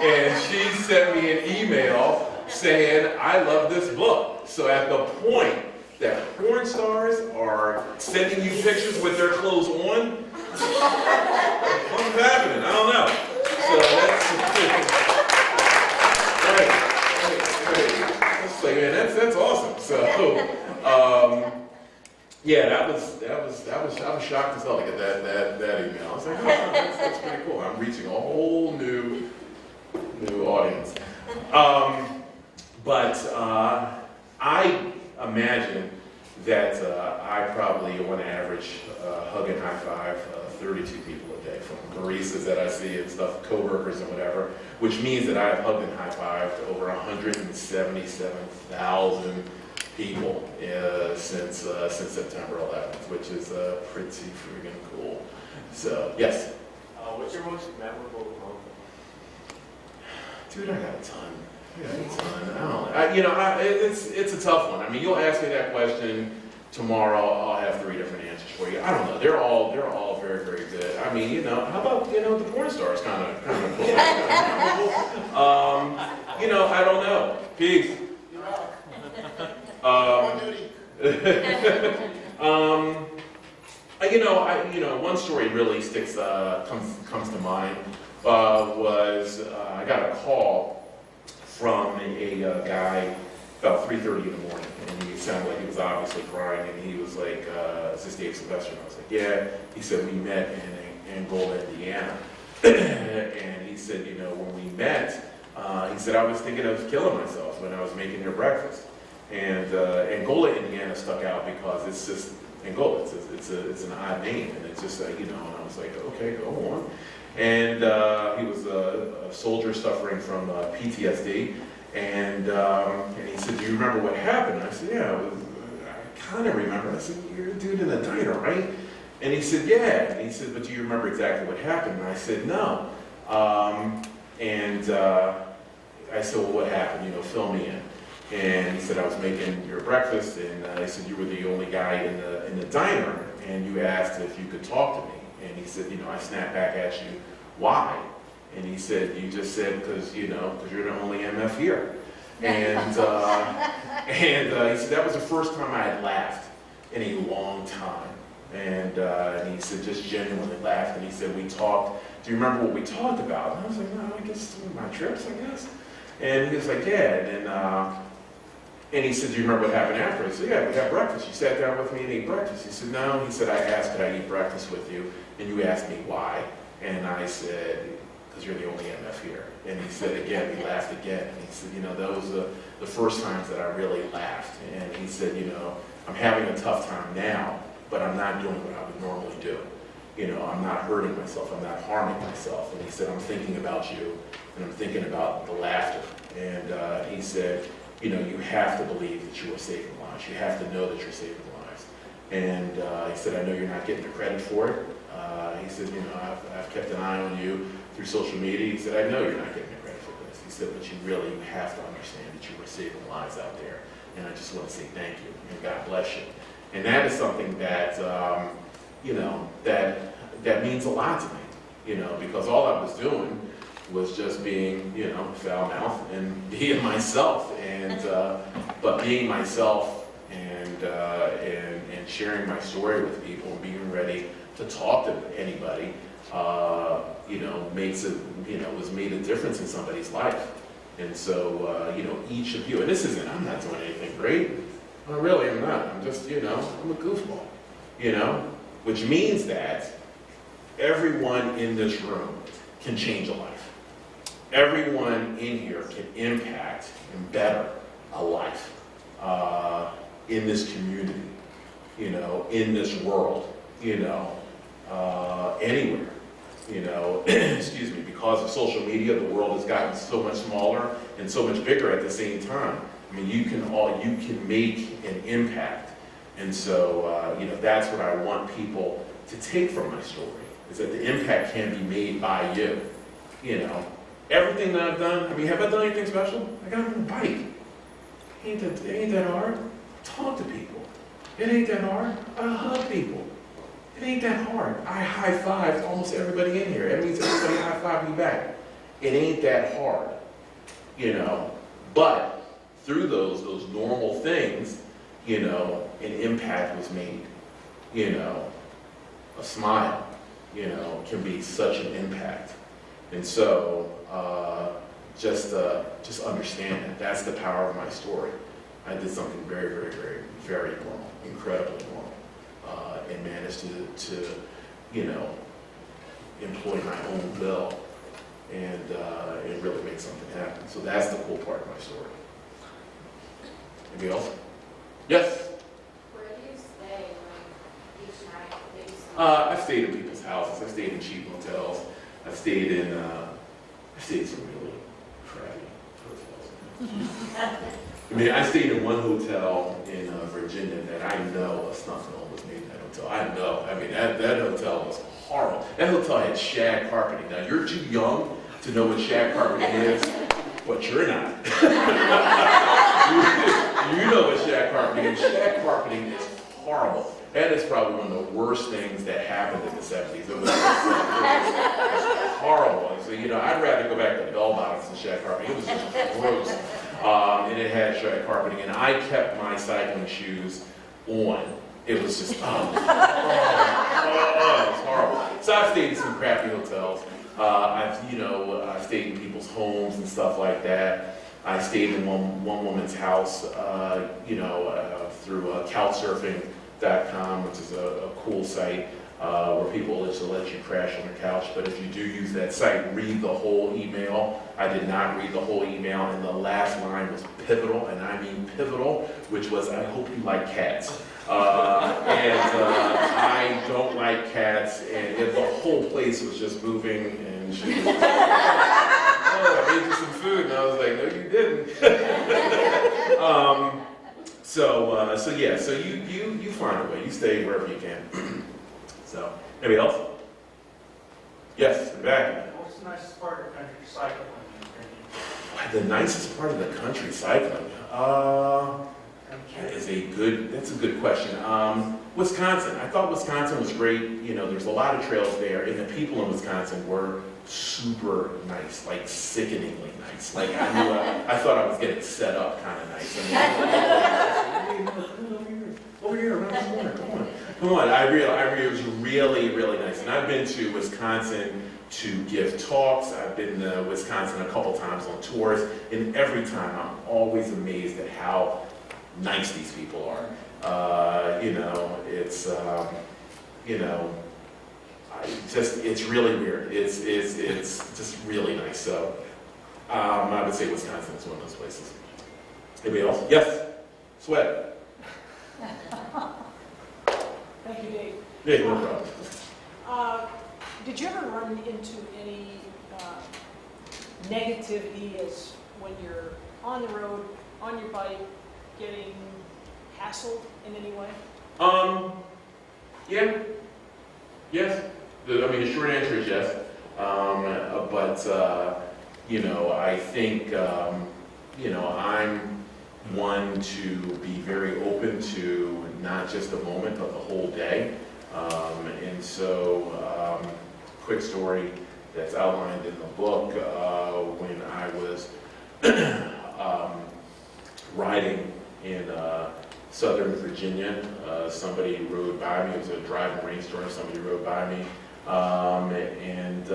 And she sent me an email saying, "I love this book." So at the point that porn stars are sending you pictures with their clothes on, what's happening? I don't know. So that's like, man, that's awesome. So yeah, that was I was shocked as hell to get that email. I was like, oh, that's pretty cool. I'm reaching a whole new audience. But I imagine that I probably, on average, hug and high five 32 people a day, from baristas that I see and stuff, coworkers and whatever, which means that I have hugged and high fived over 177,000 people since September 11th, which is pretty freaking cool. So, yes? What's your most memorable moment? Dude, I got a ton. It's a tough one. I mean, you'll ask me that question tomorrow. I'll have 3 different answers for you. I don't know. They're all very, very good. I mean, you know, how about, you know, the porn stars kind of cool. I don't know. Peace. One story really comes to mind. Was I got a call from a guy about 3:30 in the morning, and he sounded like he was obviously crying, and he was like, "Is this Dave Sylvester?" And I was like, "Yeah." He said, "We met in Angola, Indiana," and he said, "You know, when we met, he said I was thinking of killing myself when I was making your breakfast." And Angola, Indiana stuck out because it's just Angola. It's an odd name, and it's just and I was like, okay, go on. And he was a soldier suffering from PTSD, and he said, "Do you remember what happened?" I said, "Yeah, I kind of remember." I said, "You're a dude in a diner, right?" And he said, "Yeah." And he said, "But do you remember exactly what happened?" And I said, "No." And I said, well, what happened? You know, fill me in. And he said, I was making your breakfast, and he said, you were the only guy in the diner, and you asked if you could talk to me. And he said, you know, I snapped back at you, why? And he said, you just said, because you're the only MF here. And he said, that was the first time I had laughed in a long time. And he said, just genuinely laughed. And he said, we talked, do you remember what we talked about? And I was like, no, I guess my trips, I guess. And he was like, yeah. And he said, do you remember what happened after? I said, yeah, we had breakfast. You sat down with me and ate breakfast. He said, no. He said, I asked, could I eat breakfast with you? And you asked me why. And I said, because you're the only MF here. And he said again, he laughed again. And he said, you know, that was the first times that I really laughed. And he said, you know, I'm having a tough time now, but I'm not doing what I would normally do. You know, I'm not hurting myself, I'm not harming myself. And he said, I'm thinking about you, and I'm thinking about the laughter. And he said, you know, you have to believe that you are saving lives. You have to know that you're saving lives. And he said, I know you're not getting the credit for it. He said, you know, I've kept an eye on you through social media. He said, I know you're not getting the credit for this. He said, but you have to understand that you are saving lives out there. And I just want to say thank you, and God bless you. And that is something that, you know, that means a lot to me, you know, because all I was doing was just being, you know, foul-mouthed and being myself, and but being myself and sharing my story with people, and being ready to talk to anybody, you know, was made a difference in somebody's life. And so, you know, each of you, and this isn't, I'm not doing anything great. I really am not. I'm just, you know, I'm a goofball, you know, which means that everyone in this room can change a life. Everyone in here can impact and better a life in this community, you know, in this world, you know, anywhere, you know, excuse me, because of social media, the world has gotten so much smaller and so much bigger at the same time. I mean, you can make an impact. And so, you know, that's what I want people to take from my story, is that the impact can be made by you. You know, everything that I've done, I mean, have I done anything special? I got on a bike. It ain't that hard. Talk to people. It ain't that hard. I hug people. It ain't that hard. I high-fived almost everybody in here. That means everybody high-fived me back. It ain't that hard, you know. But through those normal things, you know, an impact was made. You know, a smile, you know, can be such an impact. And so, just understand that that's the power of my story. I did something very, very, very, very normal, incredibly normal, and managed to, you know, employ my own will and really make something happen. So that's the cool part of my story. Anybody else? Yes? Where do you stay each night that you stay? I've stayed in people's houses. I've stayed in cheap hotels. I've stayed in some really crappy hotels. I mean, I stayed in one hotel in Virginia that I know a stunt film was made in that hotel. I know. I mean, that hotel was horrible. That hotel had shag carpeting. Now, you're too young to know what shag carpeting is, but you're not. You know what shag carpeting is. Shag carpeting is horrible. That is probably one of the worst things that happened in the 70s. It was horrible. So, you know, I'd rather go back to bell bottoms than shag carpeting. It was just gross. And it had shag carpeting, and I kept my cycling shoes on. It was just, it was horrible. So I've stayed in some crappy hotels. I've stayed in people's homes and stuff like that. I stayed in one woman's house, through couchsurfing.com, which is a cool site where people just let you crash on the couch. But if you do use that site, read the whole email. I did not read the whole email, and the last line was pivotal, and I mean pivotal, which was, I hope you like cats. I don't like cats, and the whole place was just moving, and she was like, oh, I made you some food, and I was like, no, you didn't. So you find a way, you stay wherever you can. So, anybody else? Yes, in the back. What the nicest part of the country cycling? The nicest part of the country cycling? That's a good question. Wisconsin. I thought Wisconsin was great. You know, there's a lot of trails there, and the people in Wisconsin were super nice, like sickeningly nice. Like I thought I was getting set up kind of nice. I mean, over here, around the corner, come on. It was really, really nice. And I've been to Wisconsin to give talks. I've been to Wisconsin a couple times on tours, and every time I'm always amazed at how nice these people are. It's really weird. It's just really nice. So I would say Wisconsin is one of those places. Anybody else? Yes. Sweat. Thank you, Dave. Yeah, no problem. Did you ever run into any negativity as when you're on the road, on your bike, getting hassled in any way? Yeah. Yes. The short answer is yes. I think, I'm one to be very open to not just a moment, but the whole day. Quick story that's outlined in the book, when I was riding in Southern Virginia, somebody rode by me. It was a driving rainstorm. Somebody rode by me and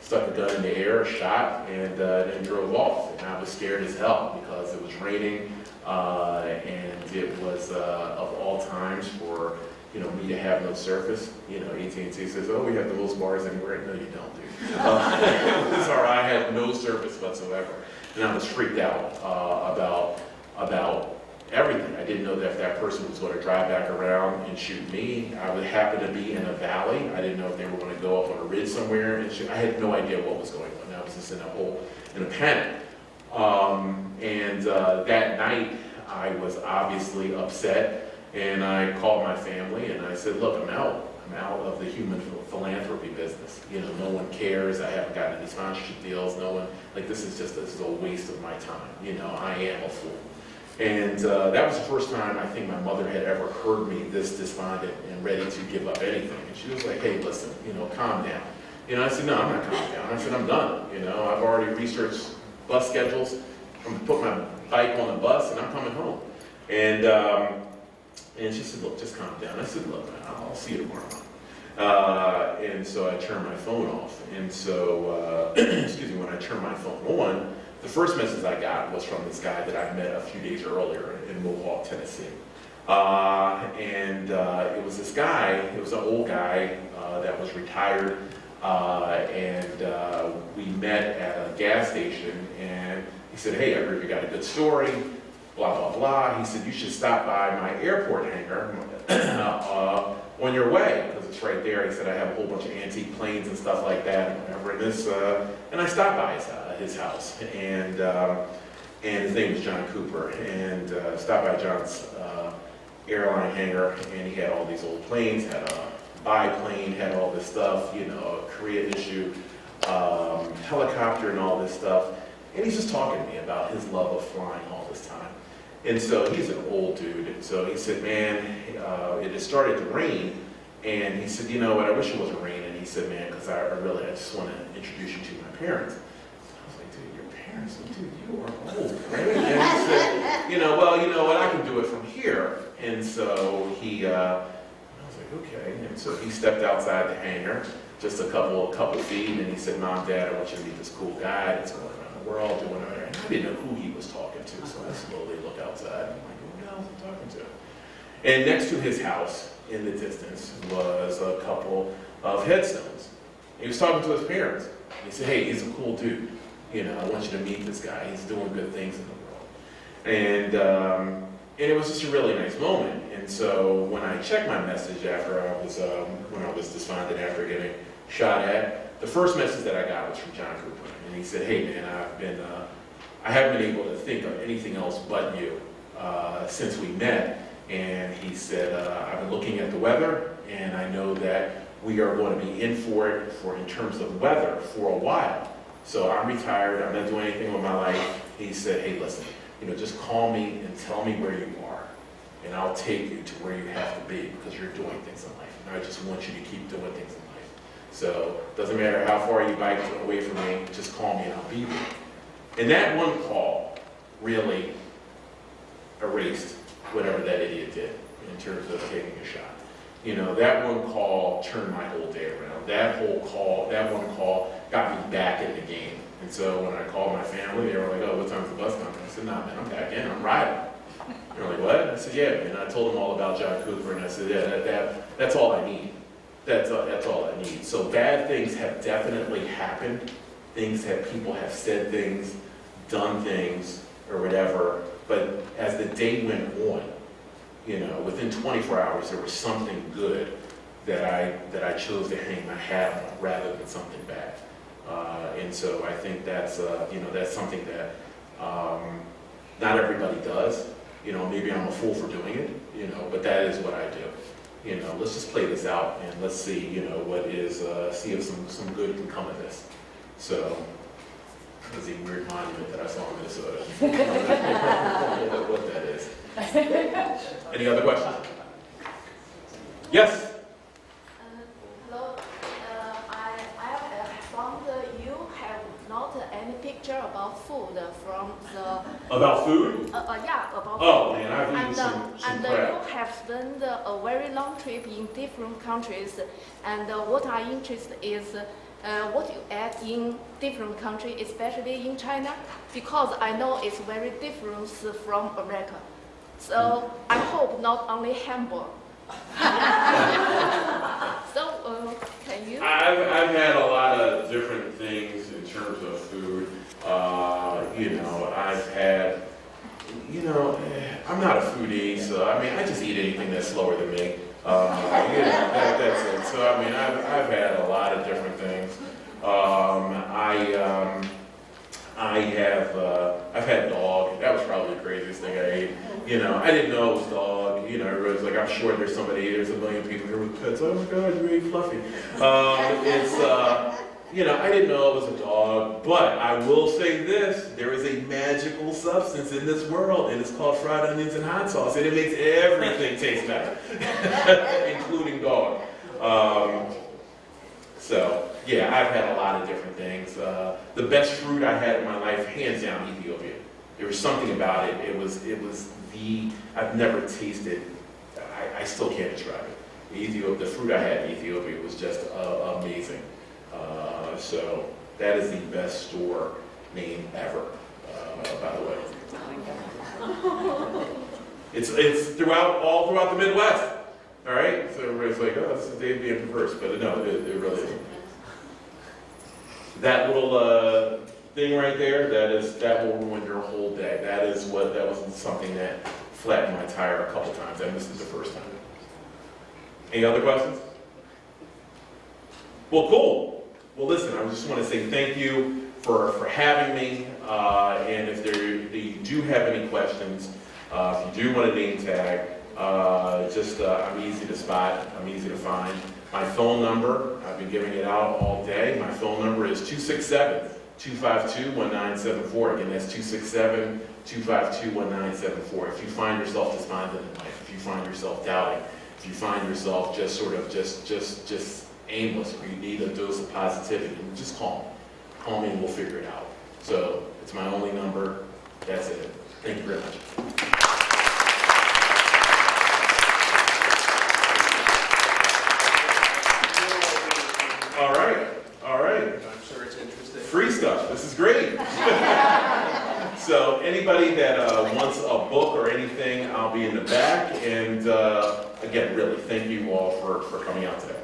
stuck a gun in the air, shot, and then drove off. And I was scared as hell because it was raining, and it was of all times for me to have no surface. AT&T says, "Oh, we have the most bars anywhere." No, you don't, dude. I had no surface whatsoever, and I was freaked out about everything. I didn't know that if that person was going to drive back around and shoot me. I would happen to be in a valley. I didn't know if they were going to go up on a ridge somewhere and shoot. I had no idea what was going on. I was just in a panic. That night, I was obviously upset, and I called my family and I said, "Look, I'm out. I'm out of the human philanthropy business. No one cares. I haven't gotten any sponsorship deals. No one, this is a waste of my time. I am a fool." And that was the first time I think my mother had ever heard me this despondent and ready to give up anything. And she was like, "Hey, listen, calm down." I said, "No, I'm not calm down." I said, "I'm done. I've already researched bus schedules. I'm gonna put my bike on the bus and I'm coming home." And she said, "Look, just calm down." I said, "Look, I'll see you tomorrow." And so I turned my phone off. And so, when I turned my phone on, the first message I got was from this guy that I met a few days earlier in Mohawk, Tennessee. It was this guy, it was an old guy that was retired, we met at a gas station, and he said, "Hey, I heard you got a good story, blah, blah, blah." He said, "You should stop by my airport hangar on your way, because it's right there." He said, "I have a whole bunch of antique planes and stuff like that, and whatever." And I stopped by his house, and his name was John Cooper, and stopped by John's airline hangar, and he had all these old planes, had a biplane, had all this stuff, a Korea issue, helicopter and all this stuff. And he's just talking to me about his love of flying all this time. And so he's an old dude. And so he said, "Man, it had started to rain." And he said, "You know what, I wish it wasn't raining." He said, "Man, because I just want to introduce you to my parents." I was like, "Dude, your parents?" "Dude, you are old, right?" And he said, "Well, you know what, I can do it from here." And so I was like, "Okay." And so he stepped outside the hangar, just a couple feet, and he said, "Mom, Dad, I want you to meet this cool guy that's going around the world doing whatever." And I didn't know who he was talking to, so I slowly look outside. I'm like, "Who the hell is he talking to?" And next to his house, in the distance, was a couple of headstones. He was talking to his parents. He said, "Hey, he's a cool dude. I want you to meet this guy. He's doing good things in the world." And it was just a really nice moment. And so when I checked my message after when I was despondent after getting shot at, the first message that I got was from John Cooper. And he said, "Hey man, I haven't been able to think of anything else but you since we met." And he said, "I've been looking at the weather, and I know that we are going to be in for it in terms of weather for a while. So I'm retired, I'm not doing anything with my life. He said, hey, listen, just call me and tell me where you are, and I'll take you to where you have to be because you're doing things in life. And I just want you to keep doing things in life. So it doesn't matter how far you bike away from me, just call me and I'll be there. And that one call really erased whatever that idiot did in terms of taking a shot. That one call turned my whole day around. That one call got me back in the game. And so when I called my family, they were like, oh, what time's the bus coming? I said, nah, man, I'm back in, I'm riding. They're like, what? I said, yeah, man. I told them all about John Cooper, and I said, yeah, that's all I need. That's all I need. So bad things have definitely happened. People have said things, done things, or whatever. But as the day went on, within 24 hours, there was something good that I chose to hang my hat on rather than something bad. And so I think that's something that not everybody does. Maybe I'm a fool for doing it, but that is what I do. Let's just play this out and let's see, see if some good can come of this. So, there's a weird monument that I saw in Minnesota. I don't know what that is. Any other questions? Yes? Hello, I found you have not any picture about food from the... About food? Yeah, about Oh, food. man, I've eaten And, some and crap. you have spent a very long trip in different countries, and what I interested is what you add in different countries, especially in China, because I know it's very different from America. So I hope not only hamburger. So can you? I've had a lot of different things in terms of food. I've had, I'm not a foodie, so I just eat anything that's slower than me. That's it. So I've had a lot of different things. I've had dog. That was probably the craziest thing I ate. I didn't know it was dog. Everybody's like, I'm sure there's a million people here with pets. Oh my God, you ate Fluffy. I didn't know it was a dog, but I will say this, there is a magical substance in this world, and it's called fried onions and hot sauce, and it makes everything taste better, including dog. So, yeah, I've had a lot of different things. The best fruit I had in my life, hands down, Ethiopia. There was something about it. It was I've never tasted, I still can't describe it. The fruit I had in Ethiopia was just amazing. So that is the best store name ever, by the way. It's all throughout the Midwest. All right, so everybody's like, oh, this is Dave being perverse, but no, it really isn't. That little thing right there, that will ruin your whole day. That was something that flattened my tire a couple times. I missed it the first time. Any other questions? Well, cool. Well, listen, I just want to say thank you for having me. And if you do have any questions, if you do want a name tag, I'm easy to spot, I'm easy to find. My phone number, I've been giving it out all day. My phone number is 267-252-1974. Again, that's 267-252-1974. If you find yourself despondent in life, if you find yourself doubting, if you find yourself just sort of just aimless, or you need a dose of positivity, just call me. Call me and we'll figure it out. So it's my only number. That's it. Thank you very much. All right. I'm sure it's interesting. Free stuff. This is great. So anybody that wants a book or anything, I'll be in the back. And again, really, thank you all for coming out today.